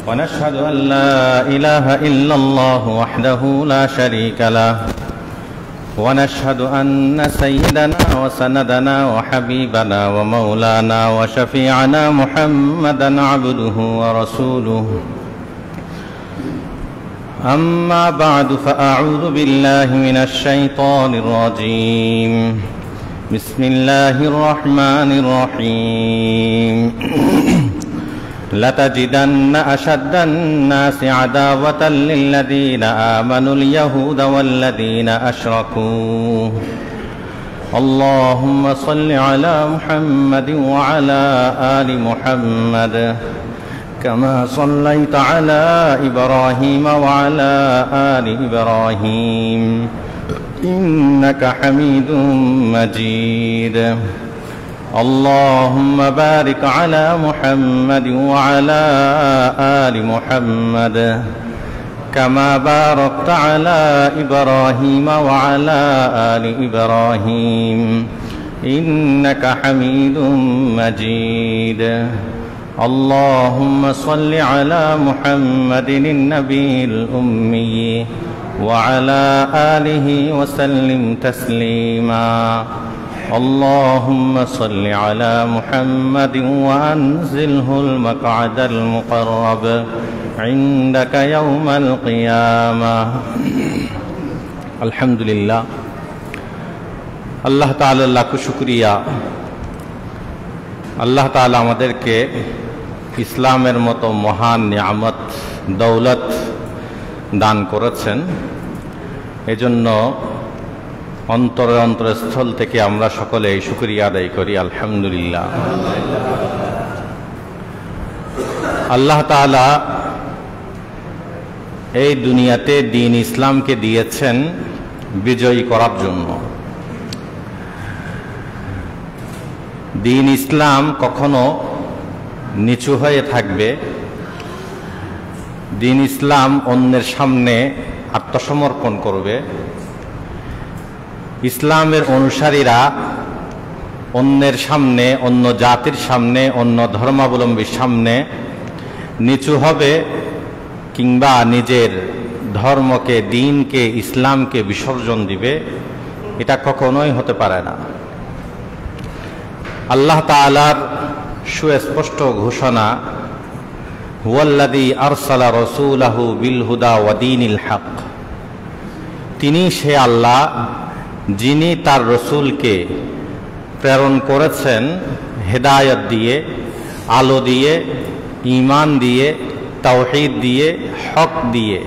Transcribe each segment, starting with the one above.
ونشهد أن لا إله إلا الله وحده لا شريك له ونشهد أن سيدنا وسندنا وحبيبنا ومولانا وشفيعنا محمدا عبده ورسوله أما بعد فأعوذ بالله من الشيطان الرجيم بسم الله الرحمن الرحيم لتجدن أشد الناس عداوة للذين آمنوا اليهود والذين أشركوا اللهم صل على محمد وعلى آل محمد كما صليت على إبراهيم وعلى آل إبراهيم إنك حميد مجيد اللهم بارك على محمد وعلى آل محمد كما باركت على إبراهيم وعلى آل إبراهيم إنك حميد مجيد اللهم صل على محمد النبي الأمي وعلى آله وسلم تسليما اللهم صل على محمد وأنزله المقعد المقرب عندك يوم القيامة الحمد لله আল্লাহ তাআলার লাখ শুকরিয়া আল্লাহ তাআলা আমাদেরকে ইসলামের মতো মহান নিয়ামত দৌলত দান করেছেন এজন্য অন্তরস্থল থেকে আমরা সকলে এই শুকরিয়া আদায় করি আলহামদুলিল্লাহ। আল্লাহ তাআলা এই দুনিয়াতে দ্বীন ইসলামকে দিয়েছেন বিজয়ী করার জন্য। দ্বীন ইসলাম কখনো নিচু হয়ে থাকবে, দ্বীন ইসলাম অন্যের সামনে আত্মসমর্পণ করবে, ইসলামের অনুসারীরা অন্যের সামনে, অন্য জাতির সামনে, অন্য ধর্মাবলম্বীর সামনে নিচু হবে কিংবা নিজের ধর্মকে, দ্বীনকে, ইসলামকে বিসর্জন দিবে, এটা কখনোই হতে পারে না। আল্লাহ তাআলার সুস্পষ্ট ঘোষণা, হুয়াল্লাযী আরসালা রাসূলাহু বিল হুদা ওয়া দীনিল হক, তিনি সে আল্লাহ যিনি তার রসুলকে প্রেরণ করেছেন হেদায়েত দিয়ে, আলো দিয়ে, ঈমান দিয়ে, তাওহীদ দিয়ে, হক দিয়ে।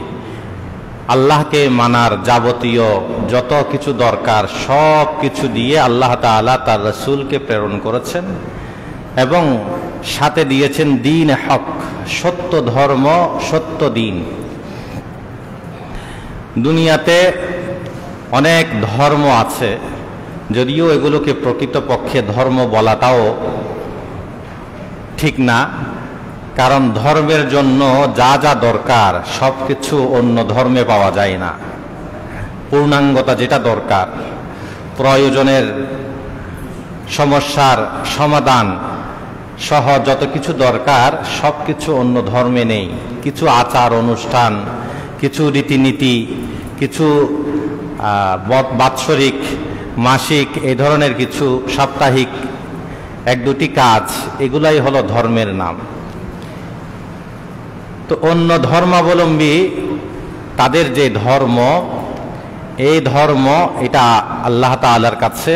আল্লাহকে মানার যাবতীয় যত কিছু দরকার সব কিছু দিয়ে আল্লাহ তাআলা তার রসুলকে প্রেরণ করেছেন এবং সাথে দিয়েছেন দ্বীন হক, সত্য ধর্ম, সত্য দ্বীন। দুনিয়াতে অনেক ধর্ম আছে, যদিও এগুলোকে প্রকৃতপক্ষে ধর্ম বলাটাও ঠিক না, কারণ ধর্মের জন্য যা যা দরকার সব কিছু অন্য ধর্মে পাওয়া যায় না। পূর্ণাঙ্গতা যেটা দরকার, প্রয়োজনের সমস্যার সমাধান সহ যত কিছু দরকার সব কিছু অন্য ধর্মে নেই। কিছু আচার অনুষ্ঠান, কিছু রীতিনীতি, কিছু বাৎসরিক, মাসিক, এই ধরনের কিছু সাপ্তাহিক এক দুটি কাজ, এগুলাই হলো ধর্মের নাম। তো অন্য ধর্মাবলম্বী তাদের যে ধর্ম, এই ধর্ম এটা আল্লাহ তাআলার কাছে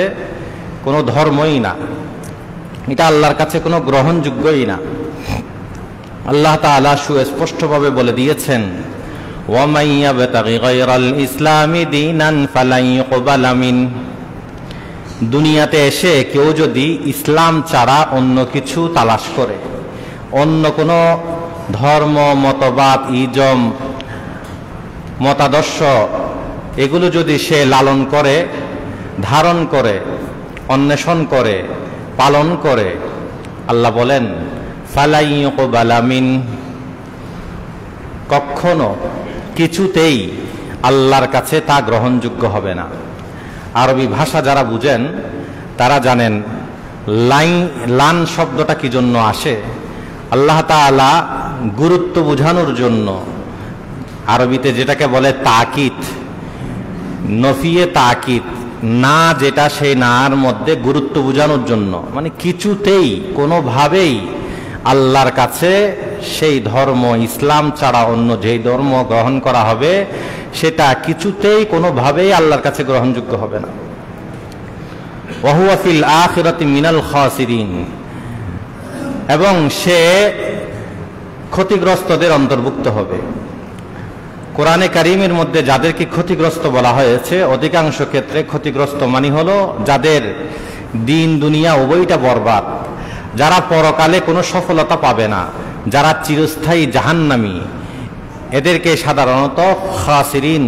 কোনো ধর্মই না, এটা আল্লাহর কাছে কোনো গ্রহণযোগ্যই না। আল্লাহ তাআলা সুস্পষ্টভাবে বলে দিয়েছেন, وَمَنْ يَبْتَغِ غَيْرَ الْإِسْلَامِ دِينًا فَلَنْ يُقْبَلَ مِنْهُ, দুনিয়াতে এসে কেউ যদি ইসলাম ছাড়া অন্য কিছু তালাশ করে, অন্য কোনো ধর্ম, মতবাদ, ইজম, মতাদর্শ এগুলো যদি সে লালন করে, ধারণ করে, অন্বেষণ করে, পালন করে, আল্লাহ বলেন ফালাই ইউকবালা মিন, কখনো কিছুতেই আল্লাহর কাছে তা গ্রহণযোগ্য হবে না। আরবি ভাষা যারা বুঝেন তারা জানেন লান শব্দটা কি জন্য আসে? আল্লাহ তাআলা গুরুত্ব বোঝানোর জন্য, আরবিতে যেটাকে বলে তাকিদ, নফিয়ে তাকিদ, না যেটা সেই নার মধ্যে গুরুত্ব বোঝানোর জন্য, মানে কিছুতেই কোনোভাবেই আল্লাহর কাছে সেই ধর্ম ইসলাম ছাড়া অন্য যেই ধর্ম গ্রহণ করা হবে সেটা কিছুতেই কোনোভাবেই আল্লাহর কাছে গ্রহণযোগ্য হবে না। ওয়াহুয়া ফিল আখিরাতি মিনাল খাসিরিন, এবং সে ক্ষতিগ্রস্তদের অন্তর্ভুক্ত হবে। কোরআনে কারীমের মধ্যে যাদেরকে ক্ষতিগ্রস্ত বলা হয়েছে, অধিকাংশ ক্ষেত্রে ক্ষতিগ্রস্ত মানে হলো যাদের দিন দুনিয়া উভয়টা বরবাদ, যারা পরকালে কোনো সফলতা পাবে না, যারা চিরস্থায়ী জাহান্নামী, এদেরকে সাধারণত খাসিরিন,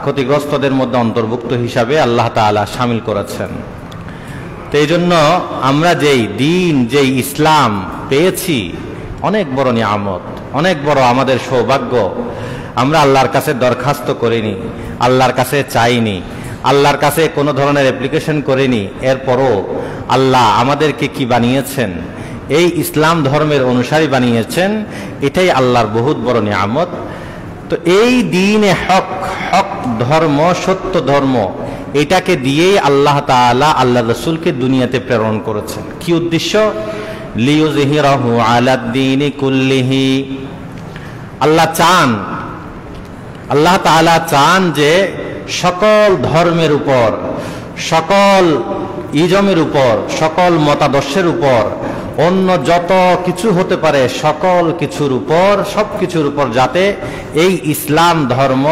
ক্ষতিগ্রস্তদের মধ্যে অন্তর্ভুক্ত হিসাবে আল্লাহ তাআলা শামিল করেছেন। তো এই জন্য আমরা যেই ইসলাম পেয়েছি, অনেক বড় নিয়ামত, অনেক বড় আমাদের সৌভাগ্য। আমরা আল্লাহর কাছে দরখাস্ত করিনি, আল্লাহর কাছে চাইনি, আল্লাহর কাছে কোনো ধরনের অ্যাপ্লিকেশন করিনি, এরপরও আল্লাহ আমাদেরকে কি বানিয়েছেন? এই ইসলাম ধর্মের অনুসারী বানিয়েছেন। এটাই আল্লাহর বহুত বড় নিয়ামত। তো এই দ্বীনে হক, হক ধর্ম, সত্য ধর্ম, এটাকে দিয়েই আল্লাহ তাআলা আল্লাহ রাসূলকে দুনিয়াতে প্রেরণ করেছেন। কি উদ্দেশ্য? লিইয়ুযহিরাহু আলাদ-দীনি কুল্লিহি। আল্লাহ তাআলা চান যে সকল ধর্মের উপর, সকল ইজমের উপর, সকল মতাদর্শের উপর, অন্য যত কিছু হতে পারে সকল কিছুর উপর, সব কিছুর উপর যাতে এই ইসলাম ধর্ম,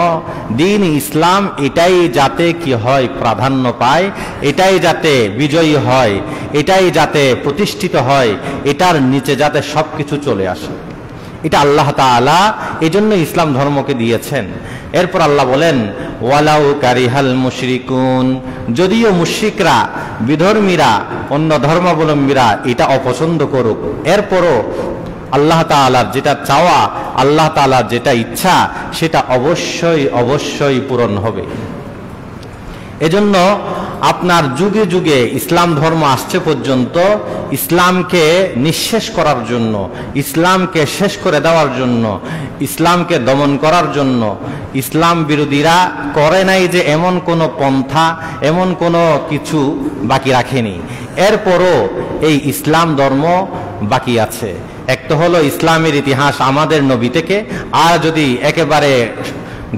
দ্বীন ইসলাম, এটাই যাতে কি হয়, প্রাধান্য পায়, এটাই যাতে বিজয়ী হয়, এটাই যাতে প্রতিষ্ঠিত হয়, এটার নিচে যাতে সব কিছু চলে আসে। এটা আল্লাহ তাআলা এজন্য ইসলাম ধর্মকে দিয়েছেন। এরপর আল্লাহ বলেন, ওয়ালাউ কারিহাল মুশরিকুন, যদিও মুশরিকরা, বিধর্মীরা, অন্য ধর্মাবলম্বীরা এটা অপছন্দ করুক, এরপরও আল্লাহ তাআলার যেটা চাওয়া, আল্লাহ তাআলার যেটা ইচ্ছা, সেটা অবশ্যই অবশ্যই পূরণ হবে। এজন্য আপনার যুগে যুগে ইসলাম ধর্ম আসছে পর্যন্ত ইসলামকে নিঃশেষ করার জন্য, ইসলামকে শেষ করে দেওয়ার জন্য, ইসলামকে দমন করার জন্য ইসলাম বিরোধীরা করে নাই যে এমন কোনো পন্থা, এমন কোনো কিছু বাকি রাখেনি। এরপরও এই ইসলাম ধর্ম বাকি আছে। এক তো হলো ইসলামের ইতিহাস আমাদের নবী থেকে, আর যদি একেবারে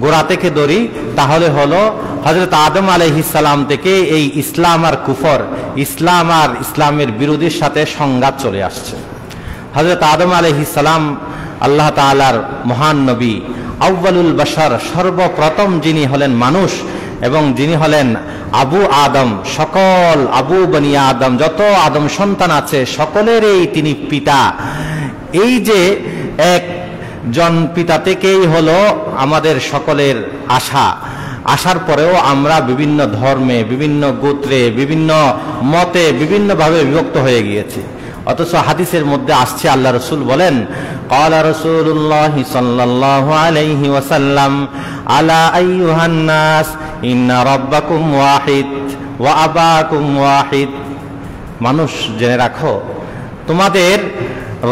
গোড়া থেকে ধরি তাহলে হলো হযরত আদম আলাইহিস সালাম থেকে এই ইসলাম আর কুফর, ইসলাম আর ইসলামের বিরোধীর সাথে সংঘাত চলে আসছে। হযরত আদম আলাইহিস সালাম আল্লাহ তাআলার মহান নবী, আউয়ালুল বাশার, সর্বপ্রথম যিনি হলেন মানুষ, এবং যিনি হলেন আবু আদম, সকল আবু বনি আদম, যত আদম সন্তান আছে সকলেরই তিনি পিতা। এই যে একজন পিতা থেকেই হলো আমাদের সকলের আসার পরেও আমরা বিভিন্ন ধর্মে, বিভিন্ন গোত্রে, বিভিন্ন মতে, বিভিন্নভাবে বিভক্ত হয়ে গিয়েছি। অথচ হাদিসের মধ্যে আসছে, আল্লাহ রাসূল বলেন, ক্বালা রাসূলুল্লাহ সাল্লাল্লাহু আলাইহি ওয়াসাল্লাম, আলা আইয়ুহান নাস ইন্না রাব্বাকুম ওয়াহিদ ওয়া আবাকুম ওয়াহিদ। মানুষ জেনে রাখো, তোমাদের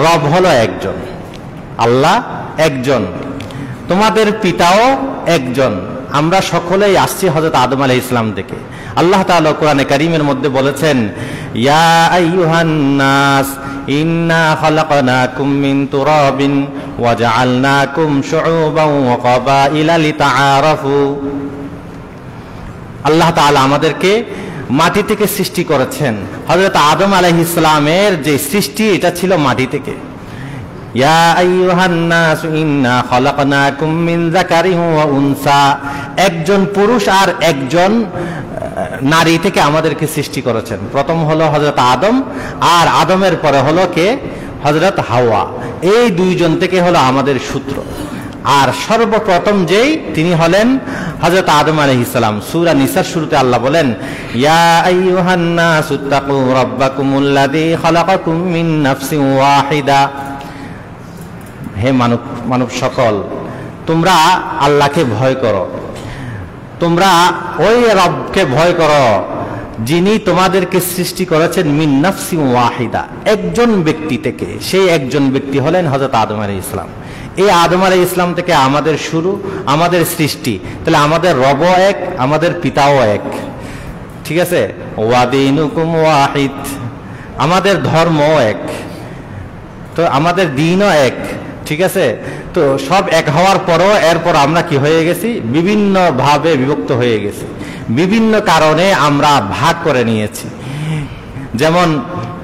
রব হলো একজন, আল্লাহ একজন, তোমাদের পিতাও একজন। আমরা সকলেই আসছি হযরত আদম আলাইহিস সালাম থেকে। আল্লাহ তাআলা কোরআনে কারীমের মধ্যে বলেছেন, ইয়া আইয়ুহান নাস ইন্না খালাকনাকুম মিন তুরাবিন ওয়া জাআলনাকুম শুউবান ওয়া ক্বাবাইলা লিতাআরাফু। আল্লাহ তাআলা আমাদেরকে মাটি থেকে সৃষ্টি করেছেন। হযরত আদম আলাইহিস সালামের যে সৃষ্টি, এটা ছিল মাটি থেকে। ইয়া আইয়ুহান নাস ইন্না খালাকনাকুম মিন যাকারিন ওয়া উনসা, একজন পুরুষ আর একজন নারী থেকে আমাদেরকে সৃষ্টি করেছেন। প্রথম হলো হযরত আদম, আর আদমের পরে হলো কে? হযরত হাওয়া। এই দুইজন থেকে হলো আমাদের সূত্র। আর সর্বপ্রথম যেই, তিনি হলেন হযরত আদম আলাইহিস সালাম। সূরা নিসার শুরুতে আল্লাহ বলেন, ইয়া আইয়ুহান নাস ইত্তাকু রাব্বাকুমুল্লাযী খালাকাকুম মিন নাফসিন ওয়াহিদা, হে মানব সকল, তোমরা আল্লাহকে ভয় করো, তোমরা ওই রবকে ভয় করো যিনি তোমাদেরকে সৃষ্টি করেছেন মিন নাফসিন ওয়াহিদা, একজন ব্যক্তি থেকে। সেই একজন ব্যক্তি হলেন হযরত আদম আলাইহিস সালাম। এই আদম আলাইহিস সালাম থেকে আমাদের শুরু, আমাদের সৃষ্টি। তাহলে আমাদের রবও এক, আমাদের পিতাও এক, ঠিক আছে। ওয়াদিনুকুম ওয়াহিদ, আমাদের ধর্মও এক, তো আমাদের দিনও এক, ঠিক আছে। তো সব এক হওয়ার পরও এরপর আমরা কি হয়ে গেছি? বিভিন্ন ভাবে বিভক্ত হয়ে গেছি, বিভিন্ন কারণে আমরা ভাগ করে নিয়েছি। যেমন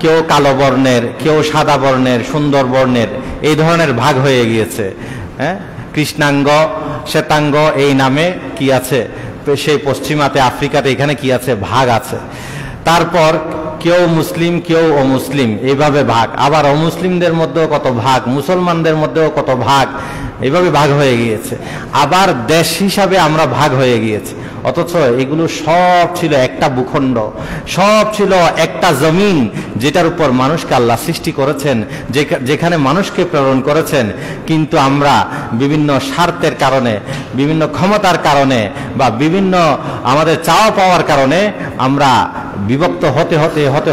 কেউ কালো বর্ণের, কেউ সাদা বর্ণের, সুন্দর বর্ণের, এই ধরনের ভাগ হয়ে গিয়েছে। হ্যাঁ, কৃষ্ণাঙ্গ, শ্বেতাঙ্গ এই নামে কি আছে, সেই পশ্চিমাতে আফ্রিকাতে এখানে কি আছে, ভাগ আছে। তারপর কেউ মুসলিম, কেউ অমুসলিম, এইভাবে ভাগ। আবার অমুসলিমদের মধ্যেও কত ভাগ, মুসলমানদের মধ্যেও কত ভাগ, এইভাবে ভাগ হয়ে গিয়েছে। আবার দেশ হিসাবে আমরা ভাগ হয়ে গিয়েছি, অথচ এগুলো সব ছিল একটা ভূখণ্ড, সব ছিল একটা জমিন, যেটার উপর মানুষকে আল্লাহ সৃষ্টি করেছেন, যেখানে মানুষকে প্রেরণ করেছেন। কিন্তু আমরা বিভিন্ন স্বার্থের কারণে, বিভিন্ন ক্ষমতার কারণে বা বিভিন্ন আমাদের চাওয়া পাওয়ার কারণে আমরা বিভক্ত হতে হতে হতে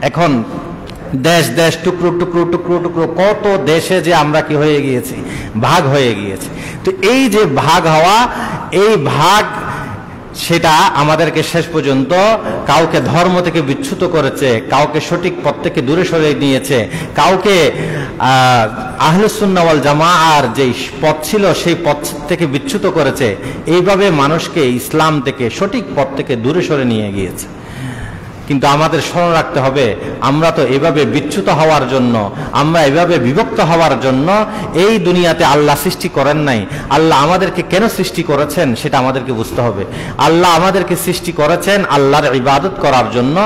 এখন দেশ দেশ, টুকরো টুকরো টুকরো টুকরো, কত দেশে যে আমরা কি হয়ে গিয়েছি, ভাগ হয়ে গিয়েছি। তো এই যে ভাগ হওয়া, এই ভাগ সেটা আমাদেরকে শেষ পর্যন্ত কাউকে ধর্ম থেকে বিচ্যুত করেছে, কাউকে সঠিক পথ থেকে দূরে সরিয়ে নিয়েছে, কাউকে আহলুস সুন্নাহ ওয়াল জামাআর যে পথ ছিল সেই পথ থেকে বিচ্যুত করেছে। এইভাবে মানুষকে ইসলাম থেকে, সঠিক পথ থেকে দূরে সরে নিয়ে গিয়েছে। কিন্তু আমাদের স্মরণ রাখতে হবে, আমরা তো এভাবে বিচ্যুত হওয়ার জন্য, আমরা এভাবে বিভক্ত হওয়ার জন্য এই দুনিয়াতে আল্লাহ সৃষ্টি করেন নাই। আল্লাহ আমাদেরকে কেন সৃষ্টি করেছেন সেটা আমাদেরকে বুঝতে হবে। আল্লাহ আমাদেরকে সৃষ্টি করেছেন আল্লাহর ইবাদত করার জন্য,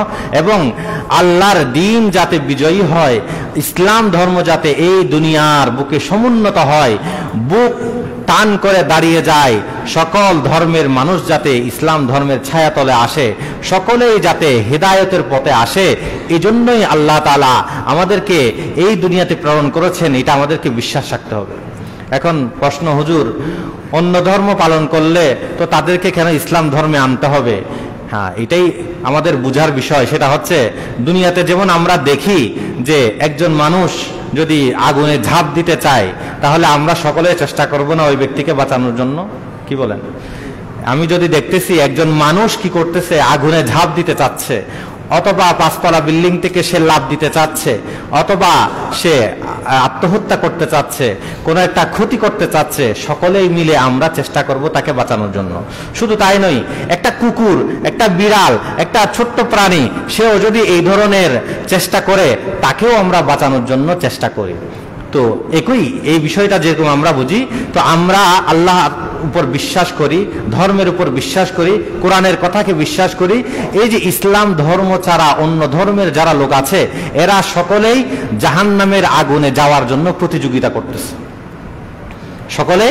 এবং আল্লাহর দ্বীন যাতে বিজয়ী হয়, ইসলাম ধর্ম যাতে এই দুনিয়ার বুকে সমুন্নত হয়, বুক টান করে দাঁড়িয়ে যায়, সকল ধর্মের মানুষ যাতে ইসলাম ধর্মের ছায়াতলে আসে, সকলেই যাতে হেদায়েতের পথে আসে, এজন্যই আল্লাহ তাআলা আমাদেরকে এই দুনিয়াতে প্রেরণ করেছেন। এটা আমাদেরকে বিশ্বাস রাখতে হবে। এখন প্রশ্ন, হুজুর অন্য ধর্ম পালন করলে তো তাদেরকে কেন ইসলাম ধর্মে আনতে হবে? হ্যাঁ, এটাই আমাদের বুঝার বিষয়। সেটা হচ্ছে, দুনিয়াতে যেমন আমরা দেখি যে একজন মানুষ যদি আগুনে ঝাঁপ দিতে চায়, তাহলে আমরা সকলে চেষ্টা করব না ওই ব্যক্তিকে বাঁচানোর জন্য? কি বলেন? আমি যদি দেখতেছি একজন মানুষ কি করতেছে, আগুনে ঝাঁপ দিতে চাচ্ছে, অথবা পাঁচতলা বিল্ডিং থেকে সে লাফ দিতে চাচ্ছে, অথবা সে আত্মহত্যা করতে চাচ্ছে, কোনো একটা ক্ষতি করতে চাচ্ছে, সকলেই মিলে আমরা চেষ্টা করব তাকে বাঁচানোর জন্য। শুধু তাই নয়, একটা কুকুর, একটা বিড়াল, একটা ছোট্ট প্রাণী, সেও যদি এই ধরনের চেষ্টা করে, তাকেও আমরা বাঁচানোর জন্য চেষ্টা করি। তো একই এই বিষয়টা যেরকম আমরা বুঝি, তো আমরা আল্লাহ উপর বিশ্বাস করি, ধর্মের উপর বিশ্বাস করি, কোরআনের কথাকে বিশ্বাস করি। এই যে ইসলাম ধর্ম ছাড়া অন্য ধর্মের যারা লোক আছে, এরা সকলেই জাহান্নামের আগুনে যাওয়ার জন্য প্রতিযোগিতা করতেছে, সকলে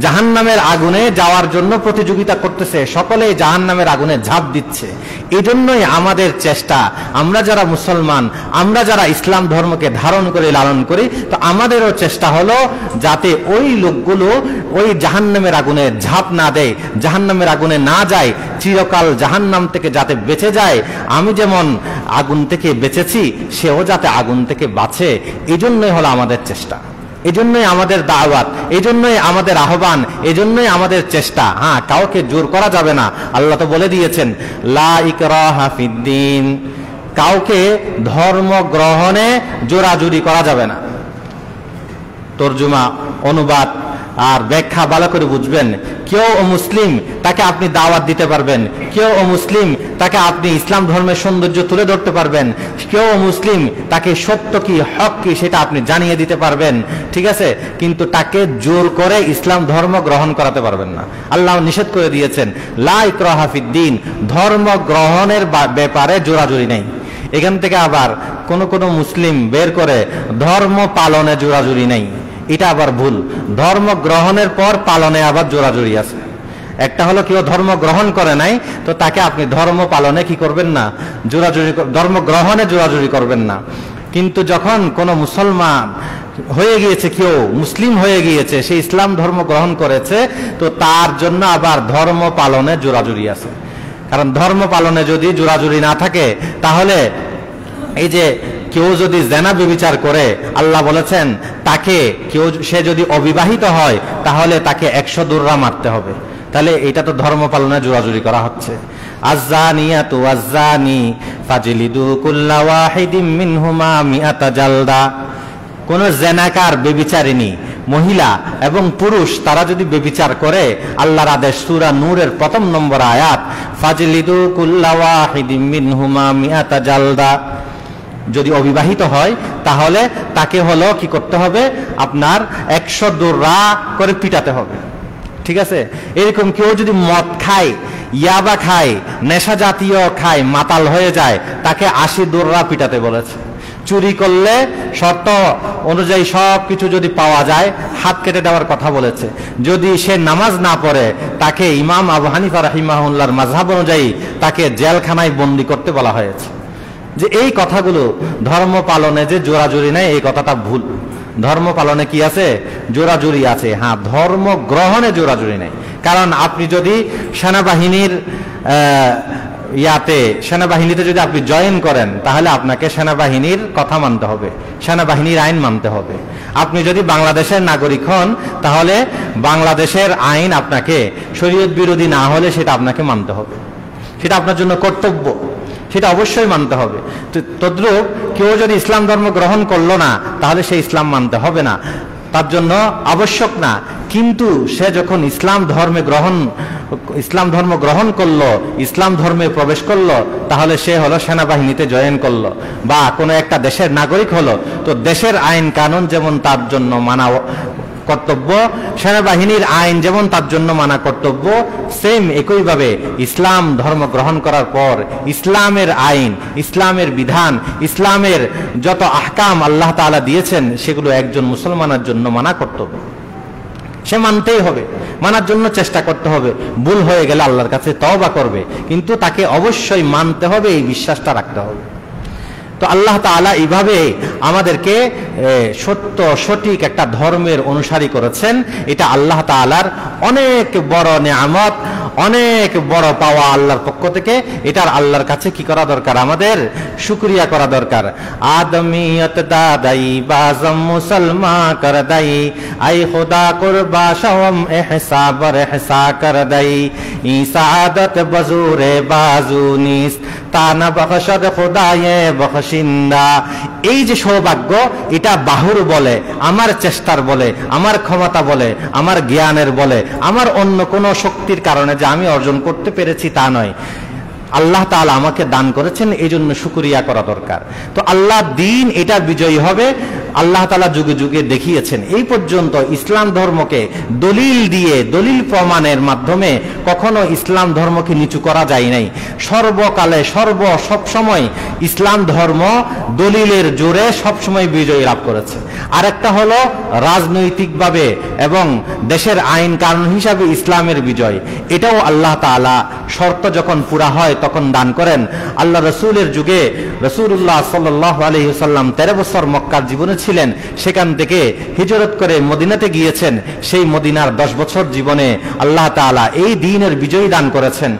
জাহান্নামের আগুনে যাওয়ার জন্য প্রতিযোগিতা করতেছে, সকলেই জাহান্নামের আগুনে ঝাঁপ দিচ্ছে। এই জন্যই আমাদের চেষ্টা, আমরা যারা মুসলমান, আমরা যারা ইসলাম ধর্মকে ধারণ করে লালন করি, তো আমাদেরও চেষ্টা হলো যাতে ওই লোকগুলো ওই জাহান্নামের আগুনে ঝাঁপ না দেয়, জাহান্নামের আগুনে না যায়, চিরকাল জাহান্নাম থেকে যাতে বেঁচে যায়। আমি যেমন আগুন থেকে বেঁচেছি, সেও যাতে আগুন থেকে বাঁচে, এই জন্যই হলো আমাদের চেষ্টা, এজন্যই আমাদের দাওয়াত, এজন্যই আমাদের আহ্বান, এজন্যই আমাদের চেষ্টা। হ্যাঁ, কাউকে জোর করা যাবে না। আল্লাহ তো বলে দিয়েছেন, লা ইকরাহা ফিদ্দিন, কাউকে ধর্ম গ্রহণে জোরাজুরি করা যাবে না। তর্জমা, অনুবাদ আর ব্যাখ্যা ভালো করে বুঝবেন। কেউ অমুসলিম, তাকে আপনি দাওয়াত দিতে পারবেন, কেউ অমুসলিম, তাকে আপনি ইসলাম ধর্মের সৌন্দর্য তুলে ধরতে পারবেন, কেউ অমুসলিম, তাকে সত্য কি হক কি সেটা আপনি জানিয়ে দিতে পারবেন, ঠিক আছে। কিন্তু তাকে জোর করে ইসলাম ধর্ম গ্রহণ করাতে পারবেন না। আল্লাহ নিষেধ করে দিয়েছেন, লা ইকরাহা ফিদ্দিন, ধর্ম গ্রহণের ব্যাপারে জোরাজুরি নেই। এখান থেকে আবার কোন কোন মুসলিম বের করে ধর্ম পালনে জোরাজুরি নেই, এটা আবার ভুল। ধর্ম গ্রহণের পর পালনে আবার জোরাজুরি আছে। একটা হলো কেউ ধর্ম গ্রহণ করে নাই, তো তাকে আপনি ধর্ম পালনে কি করবেন না, জোরাজুরি, ধর্ম গ্রহণে জোরাজুরি করবেন না। কিন্তু যখন কোন মুসলমান হয়ে গিয়েছে, কেউ মুসলিম হয়ে গিয়েছে, সে ইসলাম ধর্ম গ্রহণ করেছে, তো তার জন্য আবার ধর্ম পালনে জোরাজুরি আছে। কারণ ধর্ম পালনে যদি জোরাজুরি না থাকে, তাহলে এই যে কেউ যদি জেনা ব্যভিচার করে, আল্লাহ বলেছেন তাকে সে যদি অবিবাহিত হয় তাহলে তাকে 100 দুররা মারতে হবে। তাহলে এটা তো ধর্ম পালনে জোরাজুরি করা হচ্ছে। আয-যানিয়াতু ওয়াজ-যানি ফাজলিদু কুল্লা ওয়াহিদিম মিনহুমা মিআতা জালদা। কোন জেনাকার, ব্যভিচারিণী মহিলা এবং পুরুষ তারা যদি ব্যভিচার করে, আল্লাহর আদেশ সূরা নূরের 1 নম্বর আয়াত, ফাজলিদু কুল্লা ওয়াহিদিম মিনহুমা মিআতা জালদা। যদি অবিবাহিত হয় তাহলে তাকে হলো কি করতে হবে, আপনার 100 দুররা করে পিটাতে হবে। ঠিক আছে? এরকম কেউ যদি মদ খায়, ইয়াবা খায়, নেশা জাতীয় খায়, মাতাল হয়ে যায়, তাকে 80 দুররা পিটাতে বলেছে। চুরি করলে শর্ত অনুযায়ী সব কিছু যদি পাওয়া যায়, হাত কেটে দেওয়ার কথা বলেছে। যদি সে নামাজ না পড়ে, তাকে ইমাম আবু হানিফা রাহিমাহুল্লাহর মাযহাব অনুযায়ী তাকে জেলখানায় বন্দী করতে বলা হয়েছে। যে এই কথাগুলো ধর্ম পালনে যে জোরাজুরি নেই, এই কথাটা ভুল। ধর্ম পালনে কি আছে? জোরাজুরি আছে। হ্যাঁ, ধর্ম গ্রহণে জোরাজুরি নেই। কারণ আপনি যদি সেনাবাহিনীর সেনাবাহিনীতে যদি আপনি জয়েন করেন, তাহলে আপনাকে সেনাবাহিনীর কথা মানতে হবে, সেনাবাহিনীর আইন মানতে হবে। আপনি যদি বাংলাদেশের নাগরিক হন, তাহলে বাংলাদেশের আইন আপনাকে শরীয়ত বিরোধী না হলে সেটা আপনাকে মানতে হবে। সেটা আপনার জন্য কর্তব্য, সেটা অবশ্যই মানতে হবে। তদ্রূপ কেউ যদি ইসলাম ধর্ম গ্রহণ করলো না, তাহলে সে ইসলাম মানতে হবে না, তার জন্য আবশ্যক না। কিন্তু সে যখন ইসলাম ধর্ম গ্রহণ করলো, ইসলাম ধর্মে প্রবেশ করলো, তাহলে সে হলো সেনাবাহিনীতে জয়েন করলো বা কোনো একটা দেশের নাগরিক হলো। তো দেশের আইন কানুন যেমন তার জন্য মানা কর্তব্য, সেনাবাহিনীর আইন যেমন তার জন্য মানা কর্তব্য, সেম একইভাবে ইসলাম ধর্ম গ্রহণ করার পর ইসলামের আইন, ইসলামের বিধান, ইসলামের যত আহকাম আল্লাহ তাআলা দিয়েছেন, সেগুলো একজন মুসলমানের জন্য মানা কর্তব্য। সে মানতেই হবে, মানার জন্য চেষ্টা করতে হবে। ভুল হয়ে গেলে আল্লাহর কাছে তওবা করবে, কিন্তু তাকে অবশ্যই মানতে হবে, এই বিশ্বাসটা রাখতে হবে। তো আল্লাহ তাআলা এইভাবে আমাদেরকে সত্য সঠিক একটা ধর্মের অনুসারী করেছেন। এটা আল্লাহ তাআলার অনেক বড় নেয়ামত, অনেক বড় পাওয়া আল্লাহর পক্ষ থেকে। এটার আল্লাহর কাছে কি করা দরকার? আমাদের শুকরিয়া করা দরকার। আদমিয়ত দাদাই বাজম মুসলমান কর দাই, আই খুদা কুরবা শাওম এহসা বর এহসা কর দাই, ইসাদত বজুরে বাজুনিস তানা বখশদ খুদায়ে বখশিন্দা। এই যে সৌভাগ্য, এটা বাহুর বলে, আমার চেষ্টার বলে, আমার ক্ষমতা বলে, আমার জ্ঞানের বলে, আমার অন্য কোনো শক্তির কারণে যে আমি অর্জন করতে পেরেছি তা নয়। আল্লাহ তাআলা আমাকে দান করেছেন, এই জন্য শুকরিয়া করা দরকার। তো আল্লাহ দিন এটা বিজয়ী হবে, আল্লাহ তাআলা যুগে যুগে দেখিয়েছেন। এই পর্যন্ত ইসলাম ধর্মকে দলিল দিয়ে, দলিল প্রমাণের মাধ্যমে কখনো ইসলাম ধর্মকে নিচু করা যায় নাই। সর্বকালে সবসময় ইসলাম ধর্ম দলিলের জোরে সবসময় বিজয়ী লাভ করেছে। আরেকটা হলো রাজনৈতিকভাবে এবং দেশের আইন কানুন হিসাবে ইসলামের বিজয়। এটাও আল্লাহ তাআলা শর্ত যখন পুরা হয় তখন দান করেন। আল্লাহ রসুলের যুগে রাসূলুল্লাহ সাল্লাল্লাহু আলাইহি ওয়াসাল্লাম 13 বছর মক্কার জীবনে ছিলেন, সেখান থেকে হিজরত করে মদিনাতে গিয়েছেন। সেই মদিনার 10 বছর জীবনে আল্লাহ তাআলা এই দ্বীনের বিজয় দান করেছেন।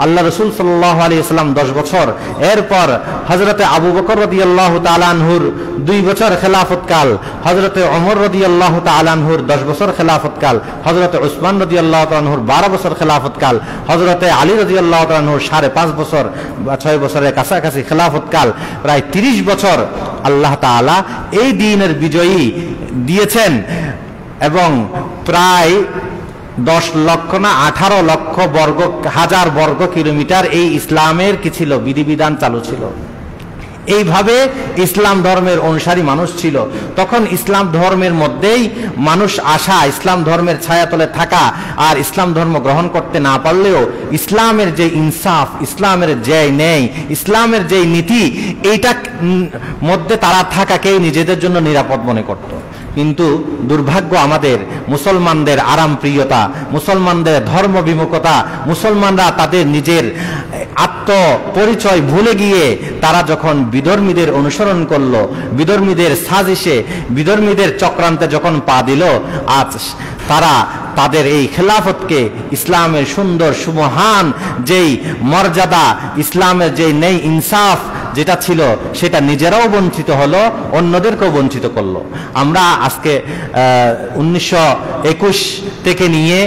আল্লাহ রসুল সাল্লাল্লাহু আলাইহি ওয়াসাল্লাম 10 বছর, এরপর হযরতে আবু বকর রাদিয়াল্লাহু তাআলা আনহুর 2 বছর খেলাফতকাল, হযরতে ওমর রাদিয়াল্লাহু তাআলা আনহুর 10 বছর খেলাফতকাল, হযরতে উসমান রাদিয়াল্লাহু তাআলা আনহুর 12 বছর খেলাফতকাল, হযরতে আলী রাদিয়াল্লাহু তাআলা আনহুর 5.5 বছর বা 6 বছরের কাছাকাছি খেলাফতকাল, প্রায় 30 বছর আল্লাহ তাআলা এই দ্বীনের বিজয়ী দিয়েছেন। এবং প্রায় 10 লক্ষ না 18 লক্ষ হাজার বর্গ কিলোমিটার এই ইসলামের কি ছিল? বিধিবিধান চালু ছিল। এইভাবে ইসলাম ধর্মের অনুসারী মানুষ ছিল। তখন ইসলাম ধর্মের মধ্যেই মানুষ আসা, ইসলাম ধর্মের ছায়াতলে থাকা, আর ইসলাম ধর্ম গ্রহণ করতে না পারলেও ইসলামের যে ইনসাফ, ইসলামের যে ন্যায়, ইসলামের যে নীতি, এইটা মধ্যে তারা থাকাকেই নিজেদের জন্য নিরাপদ মনে করত। কিন্তু দুর্ভাগ্য আমাদের, মুসলমানদের আরাম প্রিয়তা, মুসলমানদের ধর্ম বিমুখতা, মুসলমানরা তাদের নিজের আত্মপরিচয় ভুলে গিয়ে তারা যখন বিধর্মীদের অনুসরণ করলো, বিধর্মীদের সাজিশে, বিধর্মীদের চক্রান্তে যখন পা দিল, আজ তারা তাদের এই খেলাফতকে, ইসলামের সুন্দর সুমহান যেই মর্যাদা, ইসলামের যেই নেই ইনসাফ যেটা ছিল, সেটা নিজেরাও বঞ্চিত হলো, অন্যদেরকেও বঞ্চিত করলো। আমরা আজকে 1921 থেকে নিয়ে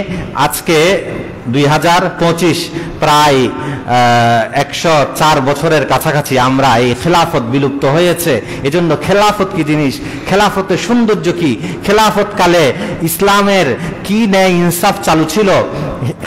আজকে 2025 প্রায় 104 বছরের কাছাকাছি আমরা এই খেলাফত বিলুপ্ত হয়েছে। এজন্য খেলাফত কি জিনিস, খেলাফতের সৌন্দর্য কি, খেলাফত কালে ইসলামের কি ন্যায় ইনসাফ চালু ছিল,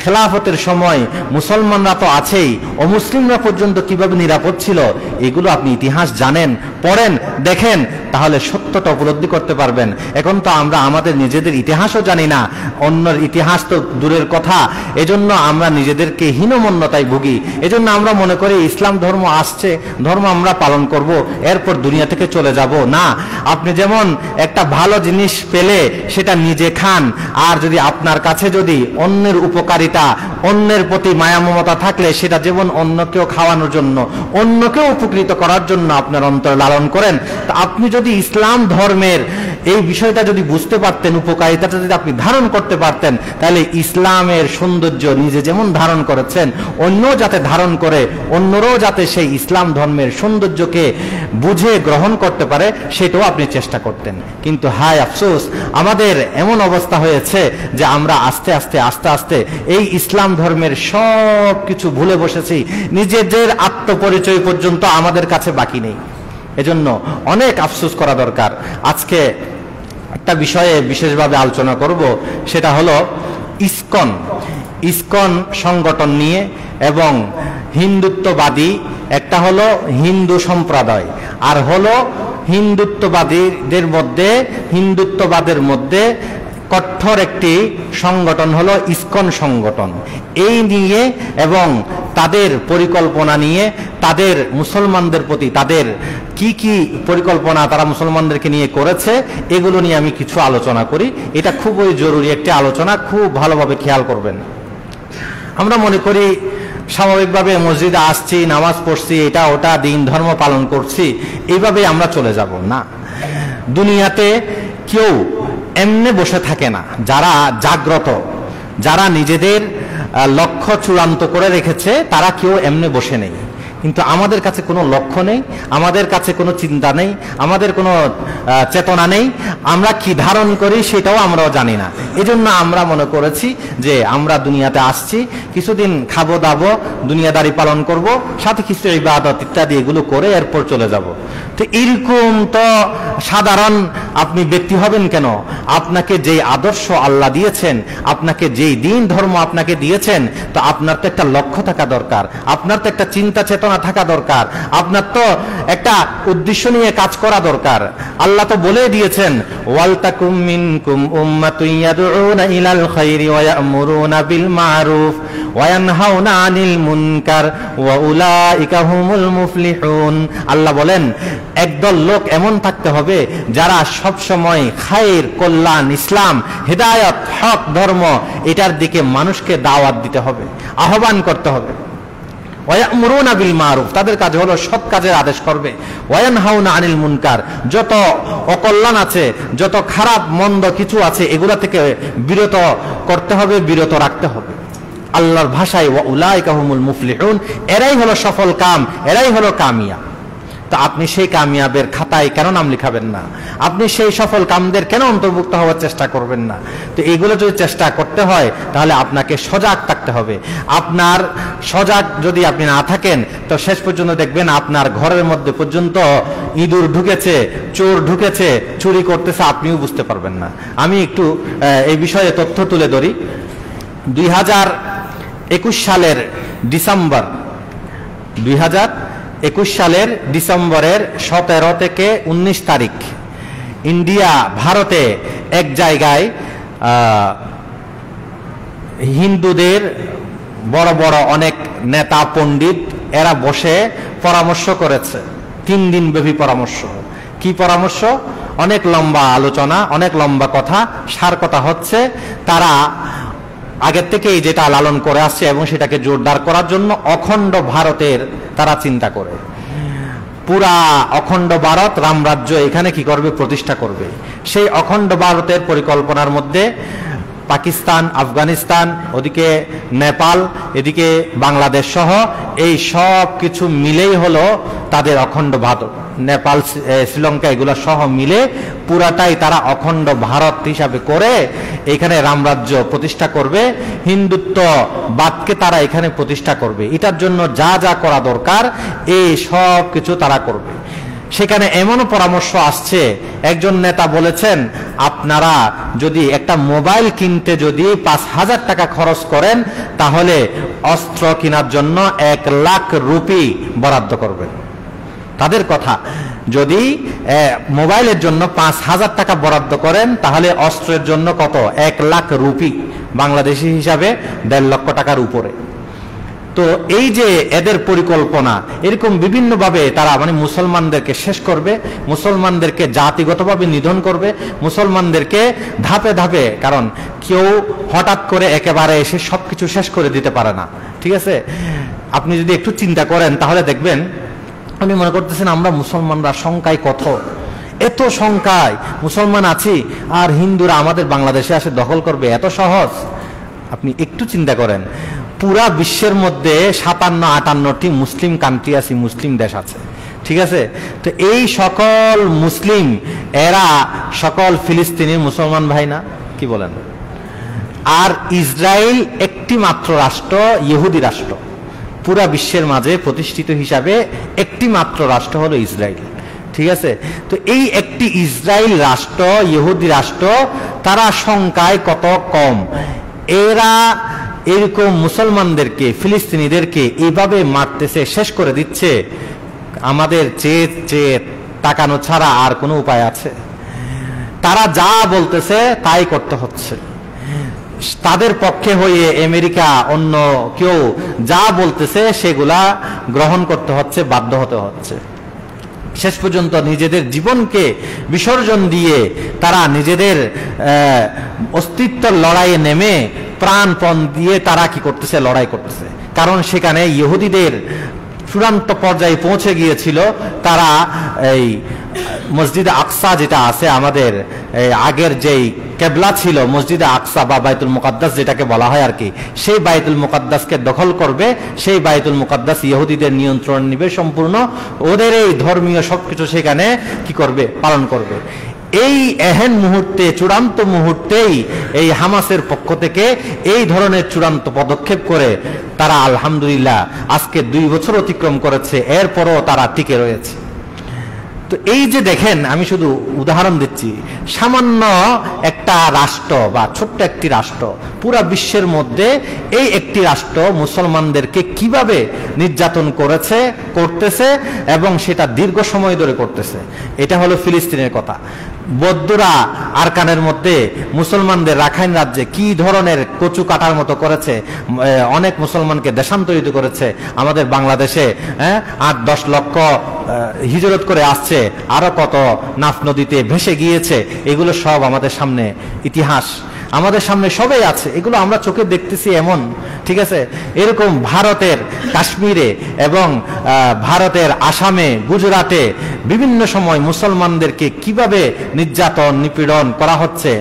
খেলাফতের সময় মুসলমানরা তো আছেই, অমুসলিমরা পর্যন্ত কিভাবে নিরাপদ ছিল, এগুলো আপনি ইতিহাস জানেন, পড়েন, দেখেন, তাহলে সত্যটা উপলব্ধি করতে পারবেন। এখন তো আমরা আমাদের নিজেদের ইতিহাসও জানি না, অন্যের ইতিহাস তো দূরের কথা। এজন্য আমরা নিজেদেরকে হীনমন্যতায় ভুগি। এজন্য আমরা মনে করি ইসলাম ধর্ম আসছে, ধর্ম আমরা পালন করব, এরপর দুনিয়া থেকে চলে যাব। না, আপনি যেমন একটা ভালো জিনিস পেলে সেটা নিজে খান, আর যদি আপনার কাছে যদি অন্যের উপকারিতা, অন্যের প্রতি মায়া মমতা থাকলে সেটা যেমন অন্যকেও খাওয়ানোর জন্য, অন্যকেও উপকৃত করার জন্য আপনার অন্তরে লালন করেন। তা আপনি যদি ইসলাম ধর্মের এই বিষয়টা যদি বুঝতে পারতেন, উপকারিতাটা যদি আপনি ধারণ করতে পারতেন, তাহলে ইসলামের সৌন্দর্য নিজে যেমন ধারণ করেছেন, অন্য যাতে ধারণ করে, অন্যরাও যাতে সেই ইসলাম ধর্মের সৌন্দর্যকে বুঝে গ্রহণ করতে পারে, সেটাও আপনি চেষ্টা করতেন। কিন্তু হায় আফসোস, আমাদের এমন অবস্থা হয়েছে যে আমরা আস্তে আস্তে আস্তে আস্তে এই ইসলাম ধর্মের সব কিছু ভুলে বসেছি, নিজেদের আত্মপরিচয় পর্যন্ত আমাদের কাছে বাকি নেই। এজন্য অনেক আফসোস করা দরকার। আজকে একটা বিষয়ে বিশেষভাবে আলোচনা করব, সেটা হলো ইসকন সংগঠন নিয়ে এবং হিন্দুত্ববাদী। একটা হলো হিন্দু সম্প্রদায়, আর হলো হিন্দুত্ববাদের মধ্যে কঠোর একটি সংগঠন হলো ইসকন সংগঠন। এই নিয়ে এবং তাদের পরিকল্পনা নিয়ে, তাদের মুসলমানদের প্রতি তাদের কি কি পরিকল্পনা তারা মুসলমানদেরকে নিয়ে করেছে, এগুলো নিয়ে আমি কিছু আলোচনা করি। এটা খুবই জরুরি একটি আলোচনা, খুব ভালোভাবে খেয়াল করবেন। আমরা মনে করি স্বাভাবিকভাবে মসজিদে আসছি, নামাজ পড়ছি, এটা ওটা দিন ধর্ম পালন করছি, এইভাবেই আমরা চলে যাব না। দুনিয়াতে কেউ এমনি বসে থাকে না। যারা জাগ্রত, যারা নিজেদের লক্ষ্য চূড়ান্ত করে রেখেছে, তারা কেউ এমনি বসে নেই। কিন্তু আমাদের কাছে কোনো লক্ষ্য নেই, আমাদের কাছে কোনো চিন্তা নেই, আমাদের কোনো চেতনা নেই, আমরা কি ধারণ করি সেটাও আমরাও জানি না। এজন্য আমরা মনে করেছি যে আমরা দুনিয়াতে আসছি, কিছুদিন খাবো দাবো, দুনিয়াদারি পালন করব, সাথে কিছু ইবাদত ইত্যাদি এগুলো করে এরপর চলে যাব। তো এরকম তো সাধারণ আপনি ব্যক্তি হবেন কেন? আপনাকে যেই আদর্শ আল্লাহ দিয়েছেন, আপনাকে যেই দিন ধর্ম আপনাকে দিয়েছেন, তো আপনার তো একটা লক্ষ্য থাকা দরকার, আপনার তো একটা চিন্তা চেতনা থাকা দরকার, আপনার তো একটা উদ্দেশ্য নিয়ে কাজ করা দরকার। আল্লাহ তো বলে দিয়েছেন, ওয়ালতাকুম মিনকুম উম্মাতুন ইয়াদউনা ইলাল খায়রি ওয়া ইয়ামুরুনা বিল মারুফ ওয়া ইয়ানহাউনা আনিল মুনকার ওয়া উলাইকা হুমুল মুফলিহুন। আল্লাহ বলেন, একদল লোক এমন থাকতে হবে যারা সব সময় খায়ের, কল্যাণ, ইসলাম, হিদায়াত, হক ধর্ম এটার দিকে মানুষকে দাওয়াত দিতে হবে, আহ্বান করতে হবে। ওয়ায়ামুরুনা বিল মারুফ, তাদের কাজ হলো সৎ কাজের আদেশ করবে। ওয়ায়ানহাউনা আনিল মুনকার, যত অকল্যাণ আছে, যত খারাপ মন্দ কিছু আছে, এগুলা থেকে বিরত করতে হবে, বিরত রাখতে হবে। আল্লাহর ভাষায় ওয়া উলাইকা হুমুল মুফলিহুন, এরাই হলো সফল কাম, এরাই হলো কামিয়াব। তা আপনি সেই কামিয়াবের খাতায় কেন নাম লিখাবেন না? আপনি সেই সফল কামদের কেন অন্তর্ভুক্ত হওয়ার চেষ্টা করবেন না? তো এইগুলো যদি চেষ্টা করতে হয়, তাহলে আপনাকে সজাগ থাকতে হবে। আপনার সজাগ যদি আপনি না থাকেন, তো শেষ পর্যন্ত দেখবেন আপনার ঘরের মধ্যে পর্যন্ত ইঁদুর ঢুকেছে, চোর ঢুকেছে, চুরি করতেছে, আপনিও বুঝতে পারবেন না। আমি একটু এই বিষয়ে তথ্য তুলে ধরি। 2021 সালের ডিসেম্বর, 2021 সালের ডিসেম্বরের 17 থেকে 19 তারিখ ইন্ডিয়া, ভারতে এক জায়গায় হিন্দুদের বড় বড় অনেক নেতা পণ্ডিত এরা বসে পরামর্শ করেছে। 3 দিন ব্যাপী পরামর্শ। কি পরামর্শ? অনেক লম্বা আলোচনা, অনেক লম্বা কথা। সার কথা হচ্ছে, তারা আগের থেকেই যেটা লালন করে আসছে এবং সেটাকে জোরদার করার জন্য অখণ্ড ভারতের তারা চিন্তা করে। পুরা অখণ্ড ভারত, রামরাজ্য এখানে কি করবে? প্রতিষ্ঠা করবে। সেই অখণ্ড ভারতের পরিকল্পনার মধ্যে পাকিস্তান, আফগানিস্তান, ওদিকে নেপাল, এদিকে বাংলাদেশ সহ এই সব কিছু মিলেই হলো তাদের অখণ্ড ভারত। নেপাল, শ্রীলঙ্কা এগুলো সহ মিলে পুরাটাই তারা অখণ্ড ভারত হিসাবে করে এখানে রামরাজ্য প্রতিষ্ঠা করবে, হিন্দুত্ববাদকে তারা এখানে প্রতিষ্ঠা করবে। এটার জন্য যা যা করা দরকার এই সব কিছু তারা করবে। সেখানে এমনও পরামর্শ আসছে, একজন নেতা বলেছেন, আপনারা যদি একটা মোবাইল কিনতে যদি 5,000 টাকা খরচ করেন তাহলে অস্ত্র কেনার জন্য 1 লাখ রুপি বরাদ্দ করবেন। তাদের কথা, যদি মোবাইলের জন্য 5,000 টাকা বরাদ্দ করেন তাহলে অস্ত্রের জন্য কত? 1 লাখ রুপি, বাংলাদেশি হিসাবে 1.5 লক্ষ টাকার উপরে। তো এই যে এদের পরিকল্পনা, এরকম বিভিন্নভাবে তারা মানে মুসলমানদেরকে শেষ করবে, মুসলমানদেরকে জাতিগতভাবে নিধন করবে, মুসলমানদেরকে ধাপে ধাপে, কারণ কেউ হঠাৎ করে একেবারে এসে সবকিছু শেষ করে দিতে পারে না, ঠিক আছে? আপনি যদি একটু চিন্তা করেন তাহলে দেখবেন, আমি মনে করতেছেন আমরা মুসলমানরা সংখ্যায় কত, এত সংখ্যায় মুসলমান আছি আর হিন্দুরা আমাদের বাংলাদেশে আসে দখল করবে, এত সহজ? আপনি একটু চিন্তা করেন, পুরা বিশ্বের মধ্যে 57-58টি মুসলিম কান্ট্রি আছে, মুসলিম দেশ আছে, ঠিক আছে? তো এই সকল মুসলিম, এরা সকল ফিলিস্তিনি মুসলমান ভাই না? কি বলেন? আর ইসরায়েল একটি মাত্র রাষ্ট্র, ইহুদি রাষ্ট্র, পুরা বিশ্বের মাঝে প্রতিষ্ঠিত হিসাবে একটি মাত্র রাষ্ট্র হলো ইসরায়েল, ঠিক আছে? তো এই একটি ইসরায়েল রাষ্ট্র, ইহুদি রাষ্ট্র, তারা সংখ্যায় কত কম, এরা এরকম মুসলমানদেরকে, ফিলিস্তিনিদেরকে এইভাবে মারতেছে, শেষ করে দিচ্ছে। আমাদের চেয়ে চেয়ে তাকানো ছাড়া আর কোনো উপায় আছে? তারা যা বলতেছে তাই করতে হচ্ছে। তাদের পক্ষে হয়ে আমেরিকা, অন্য কেউ যা বলতেছে সেগুলা গ্রহণ করতে হচ্ছে, বাধ্য হতে হচ্ছে। শেষ পর্যন্ত নিজেদের জীবনকে বিসর্জন দিয়ে তারা নিজেদের অস্তিত্বের লড়াইয়ে নেমে প্রাণপণ দিয়ে তারা কি করতেছে? লড়াই করতেছে। কারণ সেখানে ইহুদিদের চূড়ান্ত পর্যায়ে পৌঁছে গিয়েছিল। তারা এই মসজিদে আকসা যেটা আছে আমাদের আগের যেই কেবলা ছিল, মসজিদে আকসা বা বাইতুল মুকাদ্দাস যেটাকে বলা হয় আর কি, সেই বাইতুল মুকাদ্দাসকে দখল করবে, সেই বাইতুল মুকাদ্দাস ইহুদিদের নিয়ন্ত্রণ নিবে সম্পূর্ণ, ওদের এই ধর্মীয় সবকিছু সেখানে কি করবে? পালন করবে। এই এহেন মুহূর্তে, চূড়ান্ত মুহূর্তেই এই হামাসের পক্ষ থেকে এই ধরনের চূড়ান্ত পদক্ষেপ করে তারা আলহামদুলিল্লাহ আজকে 2 বছর অতিক্রম করেছে, এরপরও তারা টিকে রয়েছে। তো এই যে দেখেন, আমি শুধু উদাহরণ দিচ্ছি, সামান্য একটা রাষ্ট্র বা ছোট্ট একটি রাষ্ট্র পুরা বিশ্বের মধ্যে এই একটি রাষ্ট্র মুসলমানদেরকে কিভাবে নির্যাতন করতেছে এবং সেটা দীর্ঘ সময় ধরে করতেছে। এটা হলো ফিলিস্তিনের কথা। বৌদ্ধরা আরকানের মধ্যে মুসলমানদের রাখাইন রাজ্যে কি ধরনের কচু কাটার মতো করেছে, অনেক মুসলমানকে দেশান্তরিত করেছে। আমাদের বাংলাদেশে 8-10 লক্ষ হিজরত করে আসছে, আরো কত নাফ নদীতে ভেসে গিয়েছে, এগুলো সব আমাদের সামনে ইতিহাস, আমাদের সামনে সবই আছে, এগুলো আমরা চোখে দেখতেছি এমন, ঠিক আছে? এরকম ভারতের কাশ্মীরে এবং ভারতের আসামে, গুজরাটে বিভিন্ন সময় মুসলমানদেরকে কিভাবে নির্যাতন, নিপীড়ন করা হচ্ছে,